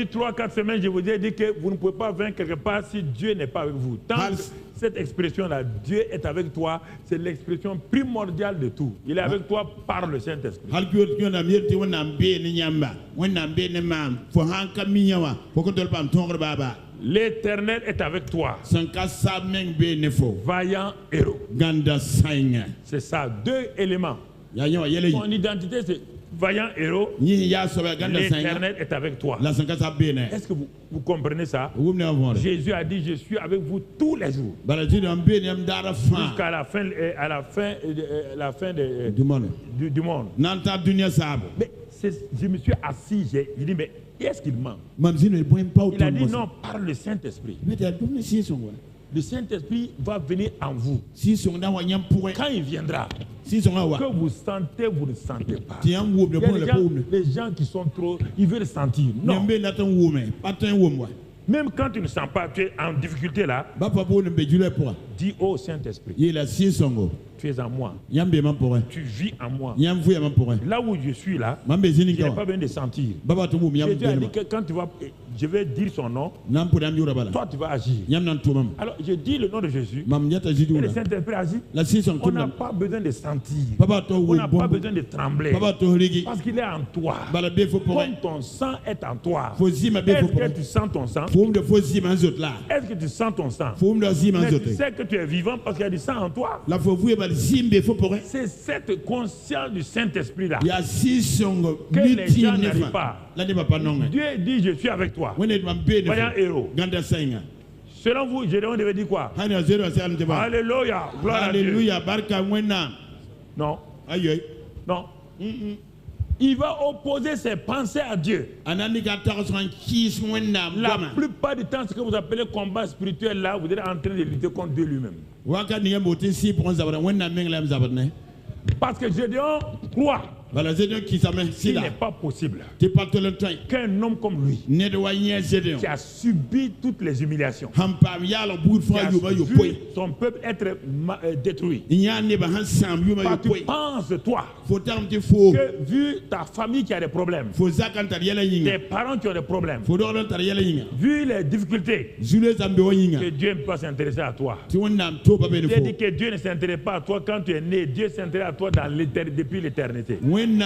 3-4 semaines, je vous ai dit que vous ne pouvez pas vaincre quelque part si Dieu n'est pas avec vous. Tant que cette expression-là, Dieu est avec toi, c'est l'expression primordiale de tout. Il est avec toi par le Saint-Esprit. L'Éternel est avec toi. Vaillant héros. C'est ça, 2 éléments. Son identité, c'est vaillant héros. L'Éternel est avec toi. Est-ce que vous comprenez ça? Jésus a dit, je suis avec vous tous les jours. Jusqu'à la fin du monde. Mais je me suis assis, j'ai dit, mais est-ce qu'il ment? Il a dit non, par le Saint-Esprit. Le Saint-Esprit va venir en vous. Quand il viendra, que vous sentez, vous ne sentez pas. Il y a les gens qui sont trop, ils veulent sentir. Non. Même quand tu ne sens pas, tu es en difficulté là, dis au Saint-Esprit, tu es en moi, tu vis en moi. Là où je suis là, je n'ai pas besoin de sentir. Jésus a dit que quand je vais dire son nom, toi tu vas agir. Alors je dis le nom de Jésus, et le Saint-Esprit agit. On n'a pas besoin de sentir, on n'a pas besoin de trembler, parce qu'il est en toi. Comme ton sang est en toi. Est-ce que tu sens ton sang? Est-ce que tu sens ton sang? Mais tu sais que tu es vivant parce qu'il y a du sang en toi. C'est cette conscience du Saint-Esprit-là que les gens n'arrivent pas. Dieu dit, je suis avec toi. Voyons héros. Selon vous, Gédéon devait dire quoi? Alléluia, gloire à Dieu. Non. Non. Il va opposer ses pensées à Dieu. La plupart du temps, ce que vous appelez combat spirituel, là, vous êtes en train de lutter contre Dieu lui-même. Parce que Gédéon croit qu'il n'est pas possible qu'un homme comme lui, qui a subi toutes les humiliations, qui a vu son peuple être détruit, tu penses, toi, que vu ta famille qui a des problèmes, tes parents qui ont des problèmes, vu les difficultés, que Dieu ne peut pas s'intéresser à toi. Dieu dit que Dieu ne s'intéresse pas à toi quand tu es né. Dieu s'intéresse à toi depuis l'éternité. Dieu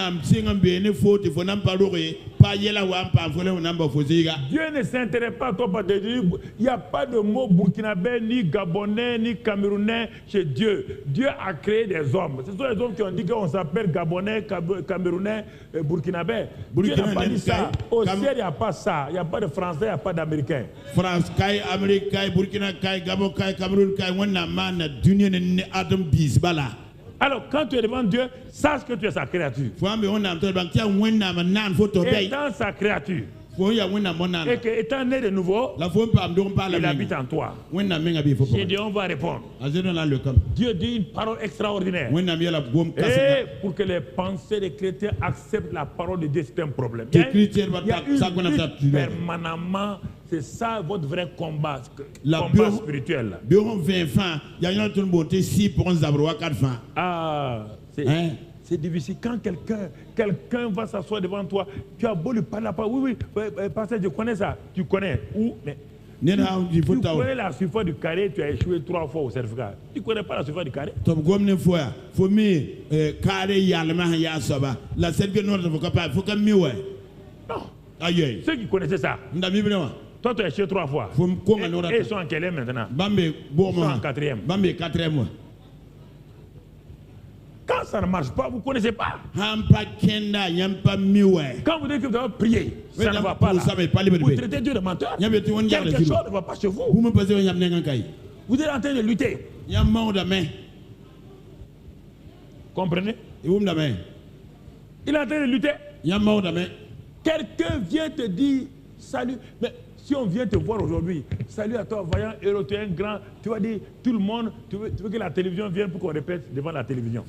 ne s'intéresse pas à toi parce qu'il n'y a pas de mot burkinabé, ni gabonais, ni camerounais chez Dieu. Dieu a créé des hommes. Ce sont les hommes qui ont dit qu'on s'appelle gabonais, camerounais, burkinabé. Dieu n'a pas dit ça. Au ciel, il n'y a pas ça. Il n'y a pas de français, il n'y a pas d'américain. France, Américain, Burkina, Gabon, Cameroun, alors, quand tu es devant Dieu, sache que tu es sa créature. Étant sa créature, et que étant né de nouveau, il habite en toi. Gédéon va répondre. Dieu dit une parole extraordinaire. Et pour que les pensées des chrétiens acceptent la parole de Dieu, c'est un problème. Il y a une lutte permanemment. C'est ça votre vrai combat spirituel. Ah, c'est difficile. Quand quelqu'un va s'asseoir devant toi, tu as beau lui parler la parole. Oui, pasteur, je connais ça. Tu connais. Où? Mais tu connais la surface du carré, tu as échoué 3 fois au certificat. Tu ne connais pas la surface du carré? Non. Ceux qui connaissaient ça. Toi, tu as échoué 3 fois. Et ils sont en quelle maintenant? Ils sont en 4e. Quand ça ne marche pas, vous ne connaissez pas. Quand vous dites que vous avez prié, ça ne va pas là. Vous traitez Dieu de menteur. Quelque chose ne va pas chez vous. Vous êtes en train de lutter. Comprenez? Il est en train de lutter. Quelqu'un vient te dire salut. Mais si on vient te voir aujourd'hui, salut à toi, voyant héros, tu es un grand, tu vas dire tout le monde, tu veux que la télévision vienne pour qu'on répète devant la télévision.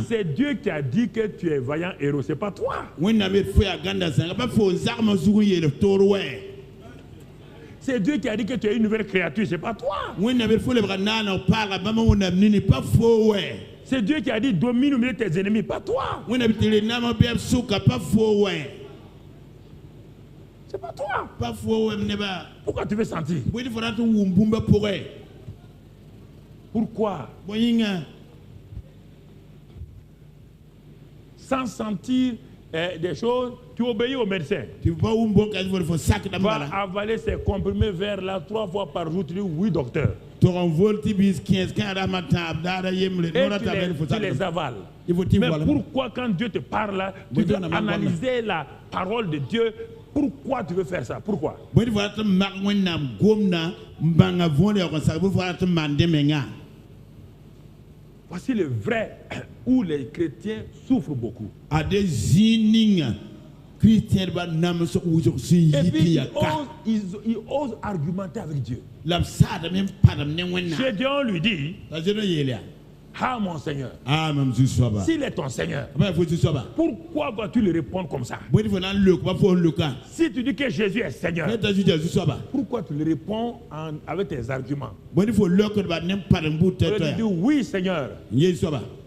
C'est Dieu qui a dit que tu es vaillant héros, c'est pas toi. C'est Dieu qui a dit que tu es une nouvelle créature, c'est pas toi. C'est Dieu qui a dit domine au milieu de tes ennemis, pas toi. C'est pas toi. Pourquoi tu veux sentir? Pourquoi? Sans sentir des choses, tu obéis au médecin. Tu vas avaler ses comprimés vers là 3 fois par jour. Tu dis oui, docteur. Et tu les avales. Mais pourquoi quand Dieu te parle là, tu veux analyser la parole de Dieu? Pourquoi tu veux faire ça? Pourquoi? Voici le vrai où les chrétiens souffrent beaucoup. Et puis ils osent argumenter avec Dieu. Gédéon lui dit, ah mon Seigneur, s'il est ton Seigneur, pourquoi dois-tu lui répondre comme ça? Si tu dis que Jésus est Seigneur, pourquoi tu lui réponds avec tes arguments? Tu dis oui Seigneur,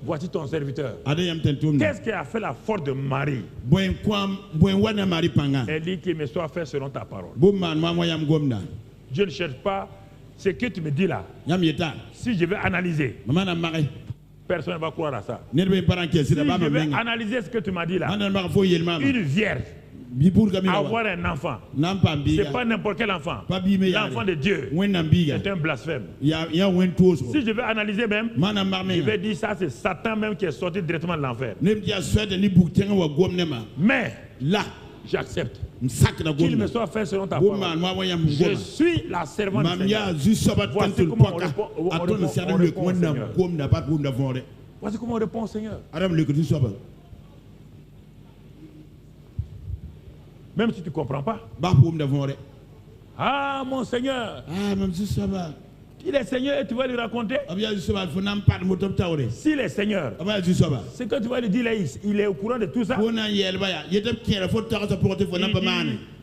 voici ton serviteur. Qu'est-ce qui a fait la force de Marie? Elle dit qu'il me soit fait selon ta parole. Je ne cherche pas ce que tu me dis là. Si je vais analyser, personne ne va croire à ça. Si je vais analyser ce que tu m'as dit là, une vierge avoir un enfant, ce n'est pas n'importe quel enfant. L'enfant de Dieu, c'est un blasphème. Si je vais analyser même, je vais dire ça, c'est Satan même qui est sorti directement de l'enfer. Mais là, j'accepte qu'il me soit fait selon ta parole. Je suis la servante du Seigneur. Voici comment on répond au Seigneur. Voici comment on répond au Seigneur. Même si tu ne comprends pas. Ah, mon Seigneur. Il est Seigneur et tu vas lui raconter. S'il est Seigneur, c'est que tu vas lui dire, il est au courant de tout ça.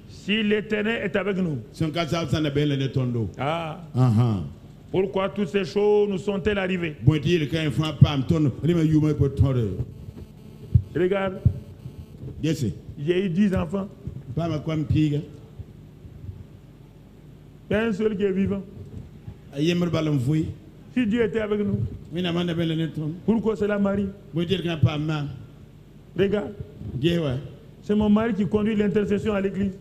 Si l'Éternel est avec nous. Pourquoi toutes ces choses nous sont-elles arrivées? Regarde. J'ai eu 10 enfants. Il y a un seul qui est vivant. Si Dieu était avec nous, pourquoi c'est la Marie? Regarde. C'est mon mari qui conduit l'intercession à l'église.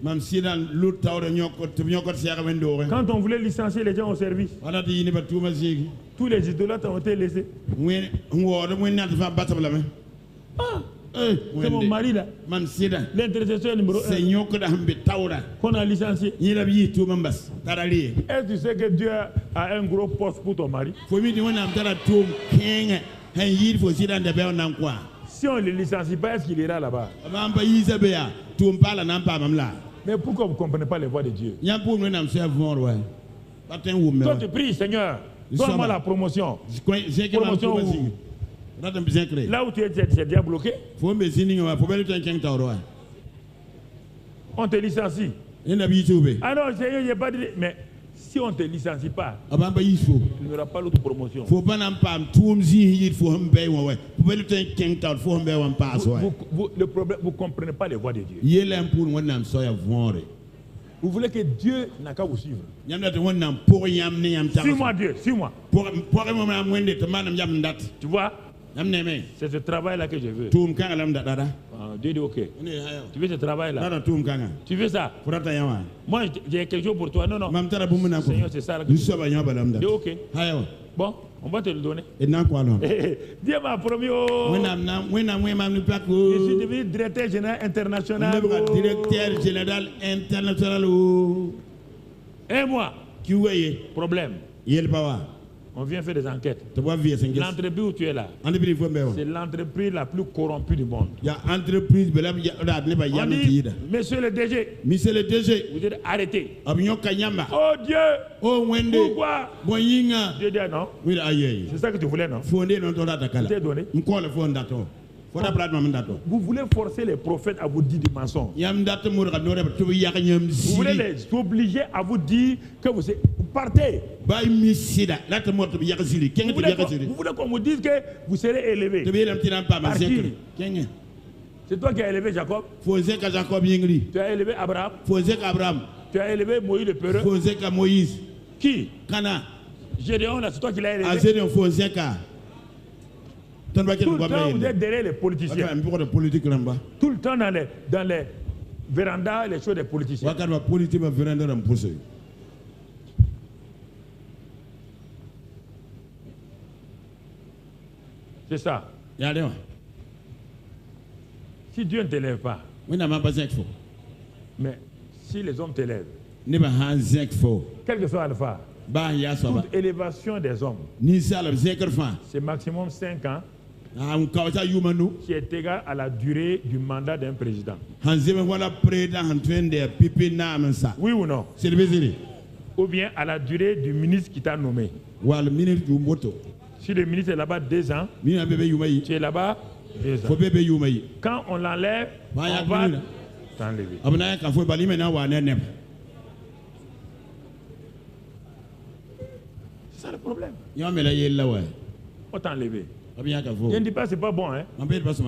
Quand on voulait licencier les gens au service, tous les idolâtres ont été laissés. C'est mon mari là. L'intercession numéro 1 qu'on a licencié. Est-ce que tu sais que Dieu a un gros poste pour ton mari? Si on ne le licencie pas, est-ce qu'il ira là-bas? Mais pourquoi vous ne comprenez pas les voix de Dieu? Toi tu pries, Seigneur, donne-moi la promotion. Promotion où? Là où tu es déjà bloqué, on te licencie. Ah non, Seigneur, j'ai pas dit. Mais si on ne te licencie pas, tu n'auras pas l'autre promotion. Le problème, vous ne comprenez pas les voix de Dieu. Vous voulez que Dieu n'a qu'à vous suivre. Suis-moi Dieu, suis-moi. Tu vois? C'est ce travail-là que je veux. Dieu dit ok. Tu veux ce travail-là? Tu veux ça? Moi, j'ai quelque chose pour toi. Non, non. Seigneur, c'est ça. Dis ok. Bon, on va te le donner. Dieu m'a promis. Je suis devenu directeur général international. Directeur général international. Et moi, problème. On vient faire des enquêtes. L'entreprise où tu es là, c'est l'entreprise la plus corrompue du monde. On dit, monsieur le DG, vous êtes arrêté. Oh Dieu, pourquoi? Dieu dit non. C'est ça que tu voulais, non? Je t'ai donné. Vous voulez forcer les prophètes à vous dire des mensonges. Vous voulez les obliger à vous dire que vous partez. Vous voulez qu'on vous dise que vous serez élevé. Par qui? C'est toi qui as élevé Jacob. Tu as élevé Abraham. Tu as élevé Moïse le peureux. Qui? Gédéon, c'est toi qui l'as élevé. Tout le temps, vous êtes derrière les politiciens. Tout le temps dans les vérandas, les choses des politiciens. C'est ça. Si Dieu ne t'élève pas, mais si les hommes t'élèvent, quel que soit Alpha, toute élévation des hommes, c'est maximum 5 ans, qui est égal à la durée du mandat d'un président. Oui ou non? Ou bien à la durée du ministre qui t'a nommé. Si le ministre est là-bas 2 ans, tu es là-bas 2 ans. Quand on l'enlève, on va t'enlever. C'est ça le problème. On t'a enlevé. Je ne dis pas que ce n'est pas bon, hein?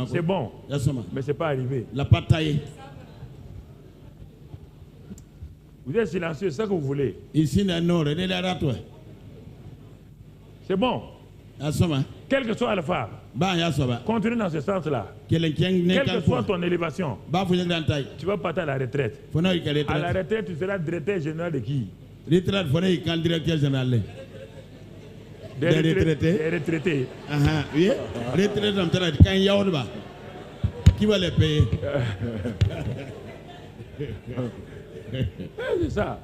C'est bon, mais ce n'est pas arrivé. Vous êtes silencieux, c'est ça que vous voulez. C'est bon. Quelle que soit la femme, continue dans ce sens-là. Quelle que soit ton élévation, tu vas partir à la retraite. À la retraite, tu seras directeur général de qui? Retraite, directeur général. Des retraités. Oui. Retraite, qui va les payer? C'est ça.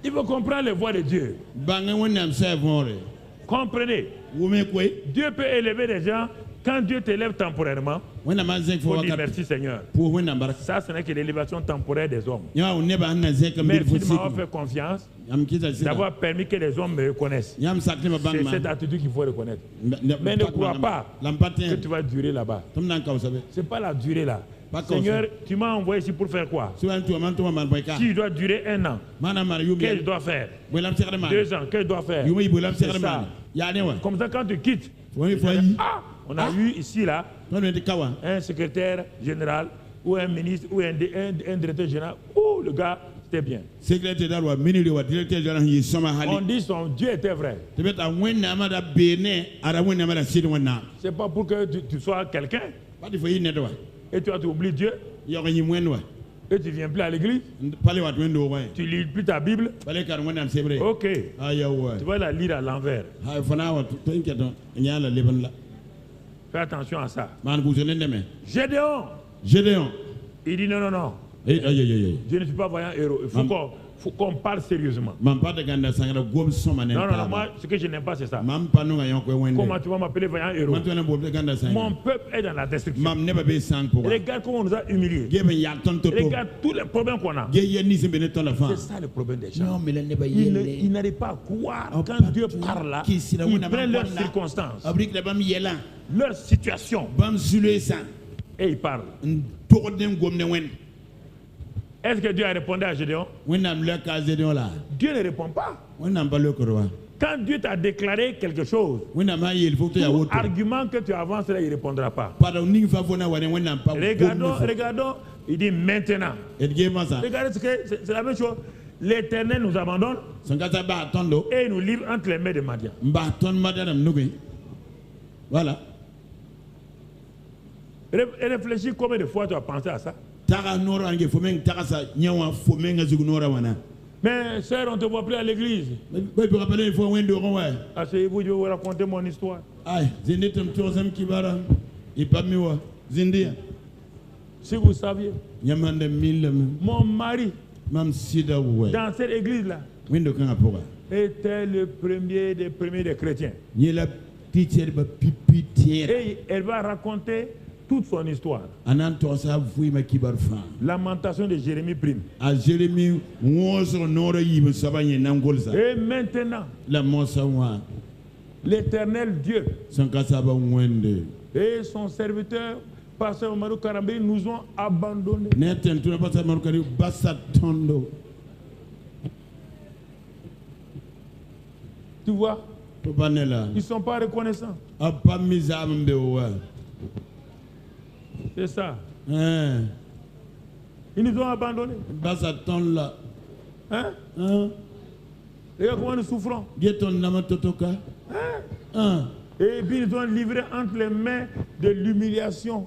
Il faut comprendre les voies de Dieu. Comprenez. Dieu peut élever les gens quand Dieu t'élève temporairement. Il faut dire merci Seigneur. Ça, ce n'est que l'élévation temporaire des hommes. Merci de m'avoir fait confiance, d'avoir permis que les hommes me reconnaissent. C'est cette attitude qu'il faut reconnaître. Mais ne crois pas que tu vas durer là-bas. Ce n'est pas la durée là. Seigneur, tu m'as envoyé ici pour faire quoi? Si je dois durer 1 an, qu'est-ce que je dois faire? 2 ans, qu'est-ce que je dois faire? C'est ça. Comme ça, quand tu quittes, on a eu ici là un secrétaire général ou un ministre ou un directeur général. Oh, le gars, c'était bien. On dit son Dieu était vrai. C'est pas pour que tu sois quelqu'un. Et tu oublies Dieu. Et tu ne viens plus à l'église. Tu lis plus ta Bible. Ok. Tu vas la lire à l'envers. Fais attention à ça. Gédéon. Il dit non. Je ne suis pas voyant héros. Il faut qu'on parle sérieusement. Non, moi, ce que je n'aime pas, c'est ça. Comment tu vas m'appeler voyant héros? Mon peuple est dans la destruction. Regarde comment on nous a humiliés. Regarde tous les problèmes qu'on a. C'est ça le problème des gens. Ils n'arrivent pas à croire. Quand Dieu parle là, ils prennent leurs circonstances, leur situation, et ils parlent. Est-ce que Dieu a répondu à Gédéon? Dieu ne répond pas. Quand Dieu t'a déclaré quelque chose, tout argument que tu avances là, il ne répondra pas. Regardons, il dit maintenant. Regardez, c'est la même chose. L'Éternel nous abandonne et nous livre entre les mains de Madian. Voilà. Réfléchis combien de fois tu as pensé à ça? Mais sœur, on ne te voit plus à l'église. Asseyez-vous, je vais vous raconter mon histoire. Si vous saviez, mon mari, dans cette église-là, était le premier des chrétiens. Et elle va raconter toute son histoire. Lamentation de Jérémie prime. Et maintenant, l'Éternel Dieu et son serviteur, Pasteur Omarou Karambe, nous ont abandonnés. Tu vois? Ils ne sont pas reconnaissants. C'est ça. Ils nous ont abandonnés. Hein? Regarde comment nous souffrons. Et puis ils nous ont livrés entre les mains de l'humiliation.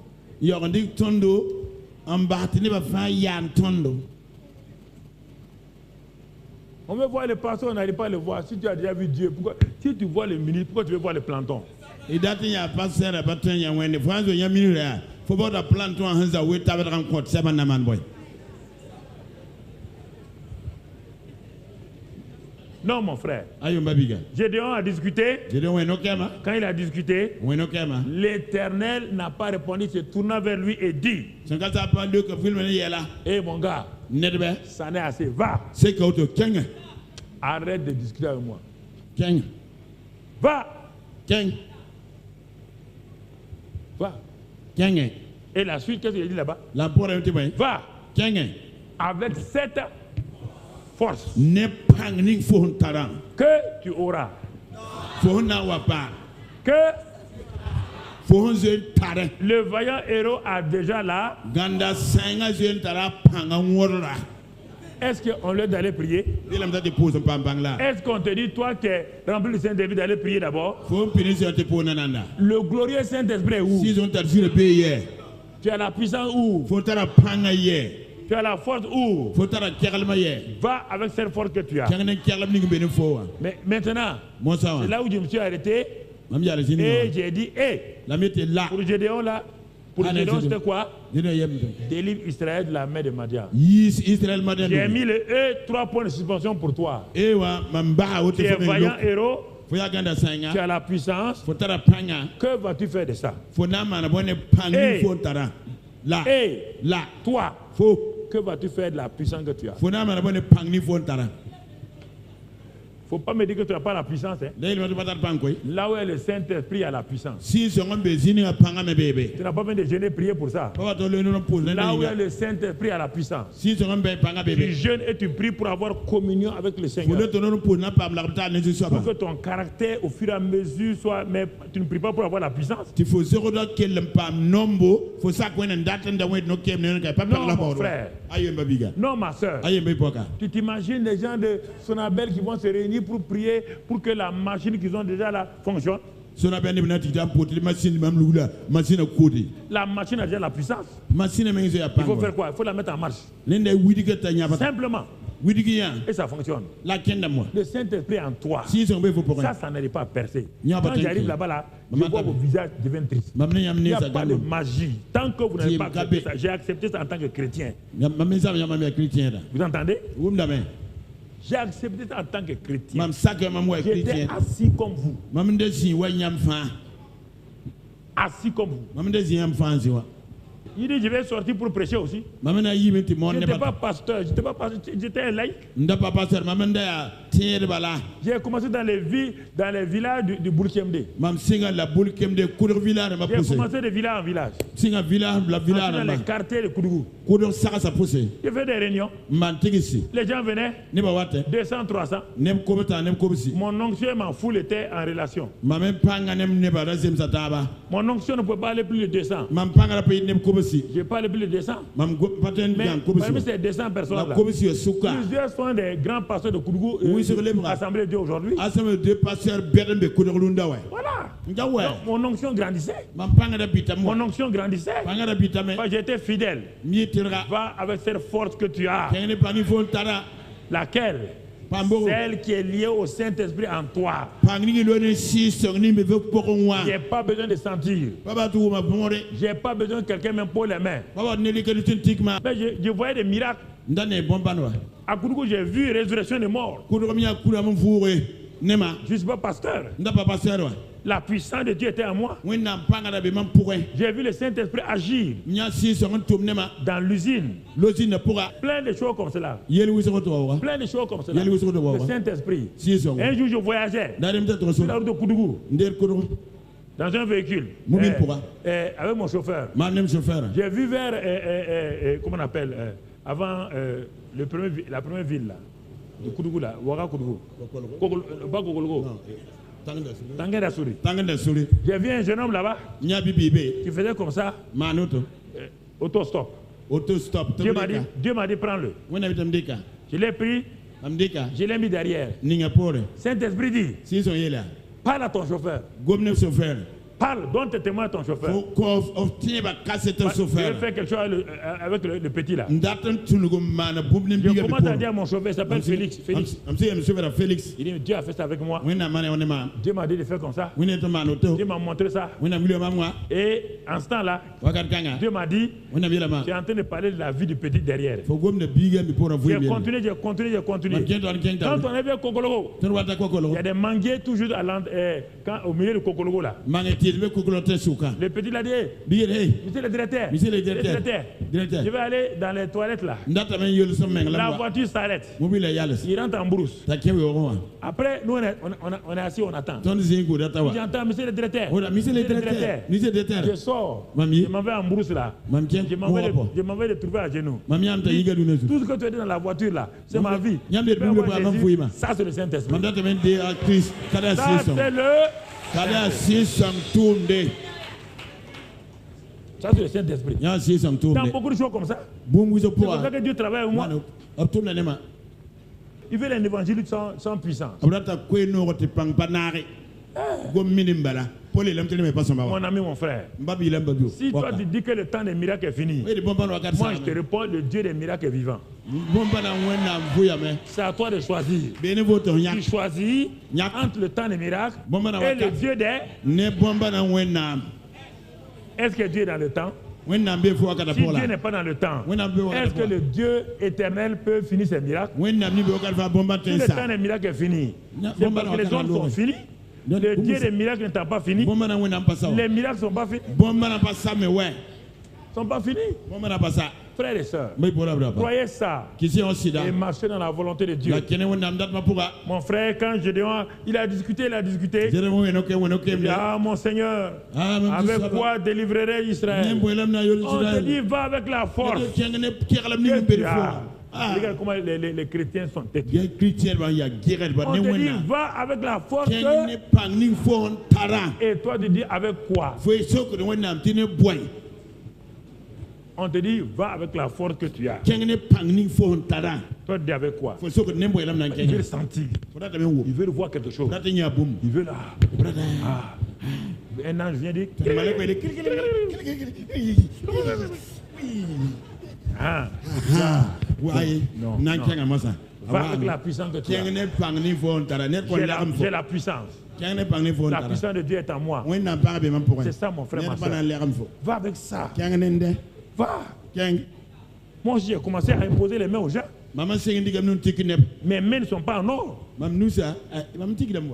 On veut voir les pasteurs, on n'arrive pas à le voir. Si tu as déjà vu Dieu, pourquoi? Si tu vois les ministres, pourquoi tu veux voir les plantons? Non, mon frère. Gédéon a discuté. Quand il a discuté, l'Éternel n'a pas répondu, il se tourna vers lui et dit: Eh mon gars, ça n'est assez, va. Arrête de discuter avec moi. Va. Va. Et la suite, qu'est-ce qu'il dit là-bas? Va. Avec cette force que tu auras. Que le vaillant héros a déjà là Est-ce qu'on leur d'aller prier? Est-ce qu'on te dit, toi qui es rempli du Saint-Esprit, d'aller prier d'abord? Le glorieux Saint-Esprit est où? Tu as la puissance où? Tu as la force où? Va avec cette force que tu as. Mais maintenant, c'est là où je me suis arrêté. Et j'ai dit, pour Gédéon là, pour Gédéon c'était quoi? Délivre Israël de la main de Madian. J'ai mis le 3 points de suspension pour toi. Tu es vaillant héros. Tu as la puissance. Que vas-tu faire de ça? Toi, que vas-tu faire de la puissance que tu as? Il ne faut pas me dire que tu n'as pas la puissance. Hein? Là où est le Saint-Esprit a la puissance. Tu n'as pas besoin de jeûner prier pour ça. Là où est le Saint-Esprit a la puissance. Tu jeûnes et tu pries pour avoir communion avec le Seigneur. Pour que ton caractère au fur et à mesure soit... Mais tu ne pries pas pour avoir la puissance. Non mon frère. Non ma soeur. Tu t'imagines les gens de Sonabel qui vont se réunir pour prier pour que la machine qu'ils ont déjà là fonctionne. La machine a déjà la puissance. Il faut faire quoi? Il faut la mettre en marche. Simplement. Et ça fonctionne. Le Saint-Esprit en toi. Ça n'arrive pas à percer. Quand j'arrive là-bas, là, je vois vos visages devenir tristes. Il n'y a pas de magie. Tant que vous n'avez pas accepté ça, j'ai accepté ça en tant que chrétien. Vous entendez? J'ai accepté ça en tant que chrétien. J'étais assis comme vous. Assis comme vous. Il dit, je vais sortir pour prêcher aussi. Je n'étais pas pasteur, j'étais un laïc. J'ai commencé dans les villages du Boulkemde. J'ai commencé de village en village. Dans les quartiers de Koudougou. J'ai fait des réunions. Les gens venaient, 200, 300. Mon onction et ma foule étaient en relation. Mon onction ne pouvait pas aller plus de 200. Je n'ai pas aller plus de 200. Mais parmi ces 200 personnes-là, plusieurs sont des grands pasteurs de Koudougou et Assemblée de Dieu aujourd'hui. Voilà. Donc, mon onction grandissait. Mon onction grandissait. J'étais fidèle. Va avec cette force que tu as. Laquelle? Celle qui est liée au Saint-Esprit en toi. J'ai pas besoin de sentir. J'ai pas besoin que quelqu'un m'impose les mains. Mais je voyais des miracles. À Koudougou, j'ai vu résurrection des morts. Je ne suis pas pasteur. La puissance de Dieu était en moi. J'ai vu le Saint-Esprit agir dans l'usine. Plein de choses comme cela. Plein de choses comme cela. Le Saint-Esprit. Un jour, je voyageais sur la route de Koudougou dans un véhicule avec mon chauffeur. J'ai vu vers, comment on appelle, avant la première ville là, de Koudougou là, Ouaga Koudougou. Pas Kogolgo. Tanguy Dassouri. J'ai vu un jeune homme là-bas qui faisait comme ça. Autostop. Dieu m'a dit prends-le. Je l'ai pris. Je l'ai mis derrière. Saint-Esprit dit parle à ton chauffeur. Parle, donne tes témoins à ton chauffeur. Je vais faire quelque chose avec le petit là. Je commence à dire à mon chauffeur, il s'appelle Félix. Il dit, Dieu a fait ça avec moi. Dieu m'a dit de faire comme ça. Dieu m'a montré ça. Et en ce temps-là, Dieu m'a dit, tu es en train de parler de la vie du petit derrière. J'ai continué. Quand on est venu au Kokologo, il y a des manguiers toujours au milieu du Kokologo là. Le petit l'a dit, monsieur le directeur, je vais aller dans les toilettes là. La voiture s'arrête. Il rentre en brousse. Après, nous on est assis, on attend. J'entends, monsieur le directeur. Je sors, je m'en vais en brousse là. Je m'en vais le trouver à genoux. Tout ce que tu as dit dans la voiture là, c'est ma vie. Ça c'est le Saint-Esprit. Ça c'est le... Ça c'est le Saint-Esprit. Dans beaucoup de choses comme ça. C'est pour ça que Dieu travaille avec moi. Il veut un évangile sans puissance. Mon ami, mon frère, si toi tu dis que le temps des miracles est fini, moi je te réponds, le Dieu des miracles est vivant. C'est à toi de choisir. Tu choisis entre le temps des miracles et le Dieu des... Est-ce que Dieu est dans le temps? Si Dieu n'est pas dans le temps, est-ce que le Dieu éternel peut finir ses miracles? Si le temps des miracles est fini, c'est parce que les autres sont finis. Le Dieu des miracles n'est pas fini. Les miracles ne sont pas finis. Ils ne sont pas finis. Frères et sœurs, croyez ça et marchez dans la volonté de Dieu. Mon frère, quand Gédéon, il a discuté. Il dit, ah mon Seigneur, avec quoi délivrerai Israël? On te dit, va avec la force. Regarde comment les chrétiens sont têtus. On te dit, va avec la force. Et toi, tu dis, avec quoi? On te dit, va avec la force que tu as. Toi, tu dis avec quoi? Il veut le sentir. Il veut voir quelque chose. Il veut là. Un ange vient dire. Va avec la puissance que tu as. J'ai la puissance. La puissance de Dieu est en moi. C'est ça, mon frère, ma soeur. Va avec ça. Va. Moi, j'ai commencé à imposer les mains aux gens. Mes mains ne sont pas en or.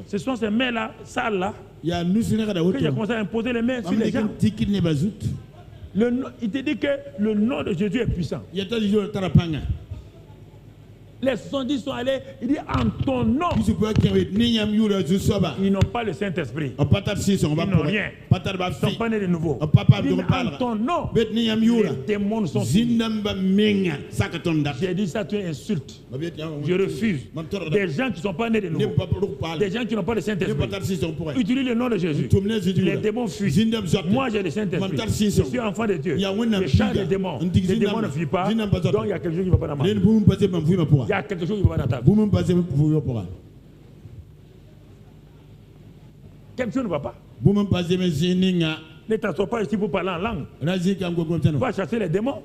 Ce sont ces mains-là, sales-là, que j'ai commencé à imposer les mains sur les gens. Il te dit que le nom de Jésus est puissant. Les 70 sont allés, il dit en ton nom. Ils n'ont pas le Saint-Esprit. Ils n'ont rien. Ils ne sont pas nés de nouveau. Il dit en ton nom. Les démons sont finis. J'ai dit ça, tu insultes. Je refuse. Des gens qui ne sont pas nés de nouveau. Des gens qui n'ont pas le Saint-Esprit. Utilise le nom de Jésus. Les démons fuient. Moi j'ai le Saint-Esprit. Je suis enfant de Dieu. Je chasse les démons. Les démons ne fuient pas. Donc il y a quelque chose qui ne va pas dans ma vie. Il y a quelque chose qui va dans ta vie. Quelque chose ne va pas. Ne t'assois pas ici pour parler en langue. Va chasser les démons.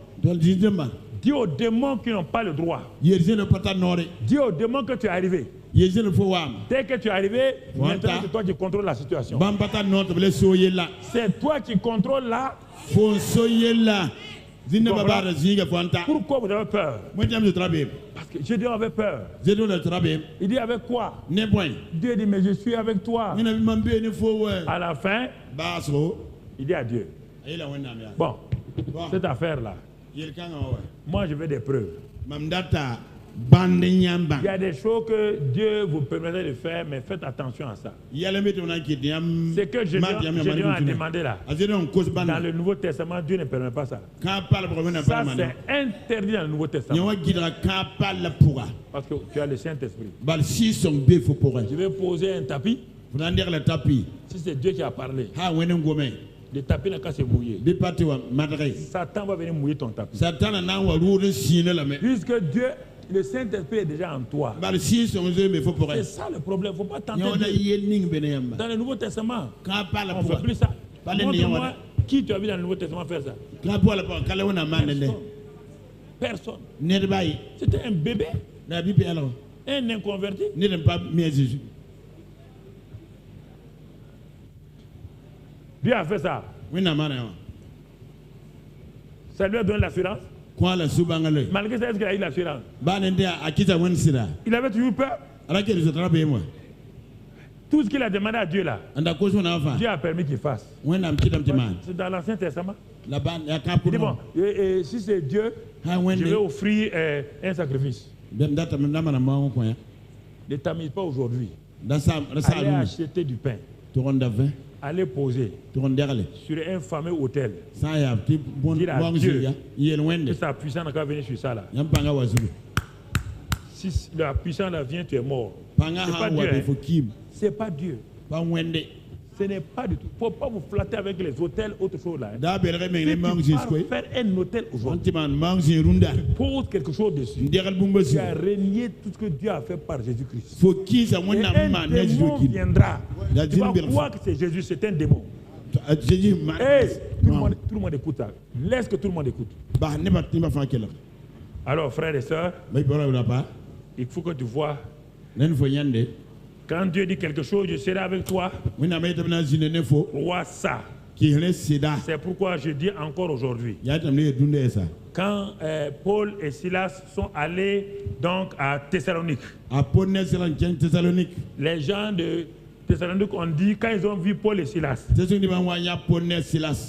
Dis aux démons qui n'ont pas le droit. Dis aux démons que tu es arrivé. Dès que tu es arrivé, maintenant c'est toi qui contrôles la situation. C'est toi qui contrôles là. Pourquoi vous avez peur? Parce que Gédéon avait peur. Il dit avec quoi? Dieu dit mais je suis avec toi. À la fin, il dit à Dieu. Bon, cette affaire-là, moi je veux des preuves. Il y a des choses que Dieu vous permettrait de faire, mais faites attention à ça. C'est que Gédéon a demandé là. Dans le Nouveau Testament, Dieu ne permet pas ça. Ça, c'est interdit dans le Nouveau Testament. Parce que tu as le Saint-Esprit. Je vais poser un tapis. Si c'est Dieu qui a parlé, le tapis n'a qu'à se mouiller. Satan va venir mouiller ton tapis. Puisque Dieu... Le Saint-Esprit est déjà en toi. C'est ça le problème. Il ne faut pas tenter de... Dans le Nouveau Testament, on ne fait plus ça. Montre-moi qui tu as vu dans le Nouveau Testament faire ça. Personne. C'était un bébé. Un inconverti. Dieu a fait ça. Ça lui a donné l'assurance. Malgré ça, est-ce qu'il a eu l'assurance? Il avait toujours peur. Tout ce qu'il a demandé à Dieu là, Dieu a permis qu'il fasse. C'est dans l'Ancien Testament. Il dit bon, si c'est Dieu, je vais offrir un sacrifice. Ne t'amuse pas aujourd'hui. Allez acheter du pain. Allez poser sur un fameux hôtel. Dire à Dieu que sa puissance n'a venir sur ça là. Si la puissance là vient, tu es mort. C'est pas Dieu. C'est pas Dieu. Ce n'est pas du tout. Il ne faut pas vous flatter avec les hôtels, autre chose là. Si tu pars faire un hôtel aujourd'hui, tu poses quelque chose dessus. Tu as renié tout ce que Dieu a fait par Jésus-Christ. Et un démon viendra. Tu vas croire que c'est Jésus, c'est un démon. Hey, tout le monde écoute ça. Laisse que tout le monde écoute. Alors, frères et sœurs, il faut que tu vois. Quand Dieu dit quelque chose, je serai avec toi. Vois ça. C'est pourquoi je dis encore aujourd'hui. Quand Paul et Silas sont allés donc à Thessalonique, les gens de Thessalonique ont dit, quand ils ont vu Paul et Silas,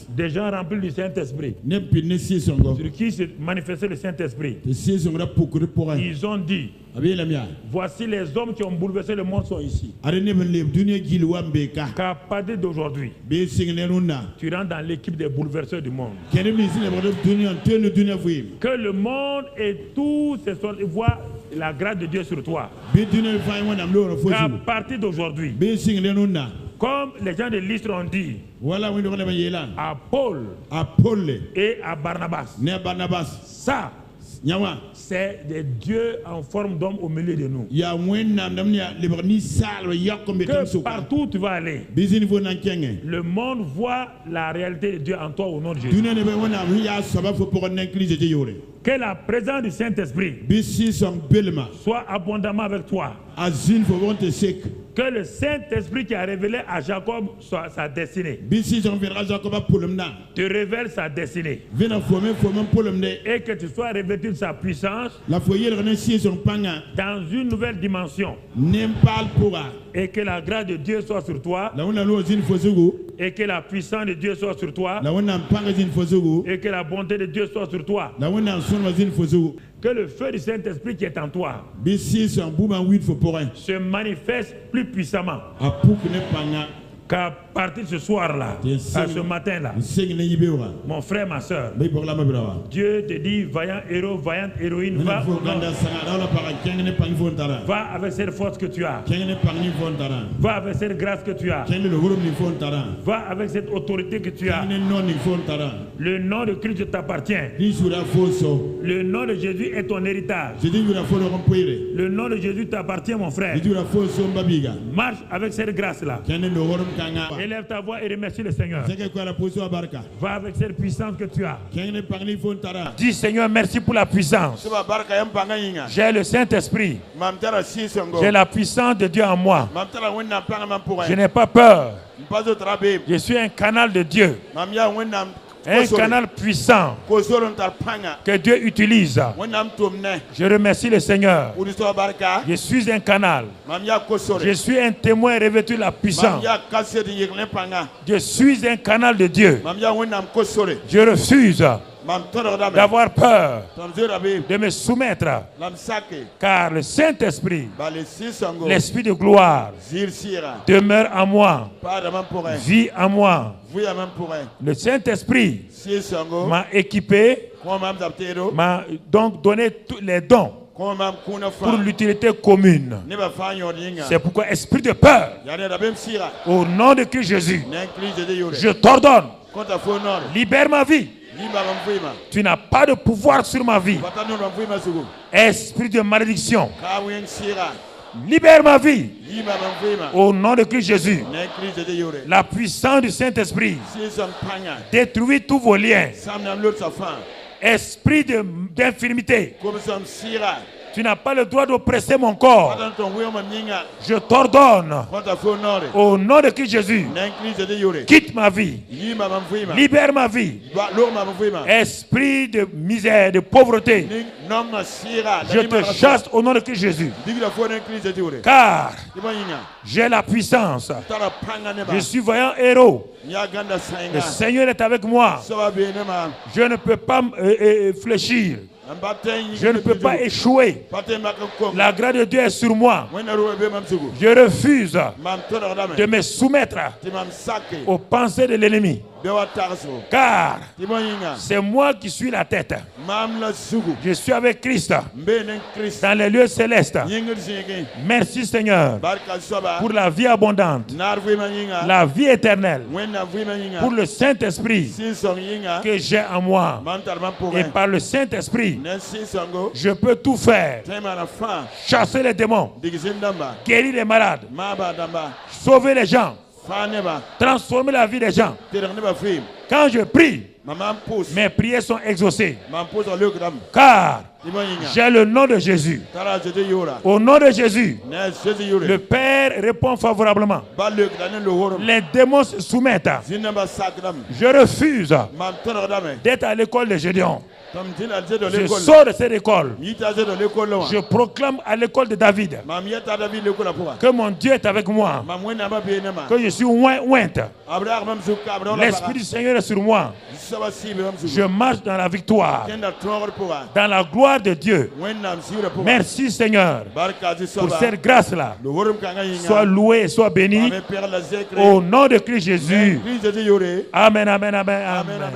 des gens remplis du Saint-Esprit, sur qui se manifestait le Saint-Esprit, ils ont dit, voici les hommes qui ont bouleversé le monde sont ici. Qu'à partir d'aujourd'hui, tu rentres dans l'équipe des bouleverseurs du monde. Que le monde et tous ses soldats voient la grâce de Dieu sur toi. Qu'à partir d'aujourd'hui, comme les gens de l'Istre ont dit, à Paul et à Barnabas, ça, c'est des dieux en forme d'homme au milieu de nous. Que partout où tu vas aller, le monde voit la réalité de Dieu en toi au nom de Jésus. Que la présence du Saint-Esprit soit abondamment avec toi. Que le Saint-Esprit qui a révélé à Jacob sa destinée te révèle sa destinée. Et que tu sois revêtu de sa puissance dans une nouvelle dimension. Et que la grâce de Dieu soit sur toi. Et que la puissance de Dieu soit sur toi. Et que la bonté de Dieu soit sur toi. Que le feu du Saint-Esprit qui est en toi se manifeste plus puissamment. Qu'à partir de ce soir-là, à ce matin-là, mon frère, ma soeur, Dieu te dit, vaillant héros, vaillante héroïne, va avec cette force que tu as. Va avec cette grâce que tu as. Va avec cette autorité que tu as. Le nom de Christ t'appartient. Le nom de Jésus est ton héritage. Le nom de Jésus t'appartient, mon frère. Marche avec cette grâce-là. Élève ta voix et remercie le Seigneur. Va avec cette puissance que tu as. Dis, Seigneur, merci pour la puissance. J'ai le Saint-Esprit. J'ai la puissance de Dieu en moi. Je n'ai pas peur. Je suis un canal de Dieu. Un canal puissant que Dieu utilise. Je remercie le Seigneur. Je suis un canal. Je suis un témoin revêtu de la puissance. Je suis un canal de Dieu. Je refuse d'avoir peur de me soumettre, car le Saint-Esprit, l'Esprit de gloire, demeure en moi, vit en moi. Le Saint-Esprit m'a équipé, m'a donc donné tous les dons pour l'utilité commune. C'est pourquoi, esprit de peur, au nom de Christ Jésus, je t'ordonne, libère ma vie. Tu n'as pas de pouvoir sur ma vie. Esprit de malédiction, libère ma vie. Au nom de Christ Jésus. La puissance du Saint-Esprit détruit tous vos liens. Esprit d'infirmité, tu n'as pas le droit d'oppresser mon corps. Je t'ordonne, au nom de Christ Jésus, quitte ma vie, libère ma vie. Esprit de misère, de pauvreté, je te chasse au nom de Christ Jésus. Car j'ai la puissance. Je suis vaillant héros. Le Seigneur est avec moi. Je ne peux pas fléchir. Je ne peux pas échouer. La grâce de Dieu est sur moi. Je refuse de me soumettre aux pensées de l'ennemi. Car c'est moi qui suis la tête. Je suis avec Christ dans les lieux célestes. Merci Seigneur pour la vie abondante, la vie éternelle, pour le Saint-Esprit que j'ai en moi. Et par le Saint-Esprit, je peux tout faire. Chasser les démons, guérir les malades, sauver les gens, transformer la vie des gens. Quand je prie, mes prières sont exaucées. Car j'ai le nom de Jésus. Au nom de Jésus, le Père répond favorablement. Les démons se soumettent. Je refuse d'être à l'école de Gédéon. Je sors de cette école. Je proclame à l'école de David que mon Dieu est avec moi, que je suis ointe. L'Esprit du Seigneur est sur moi. Je marche dans la victoire, dans la gloire de Dieu. Merci Seigneur pour cette grâce-là. Sois loué, sois béni au nom de Christ Jésus. Amen, amen, amen, amen.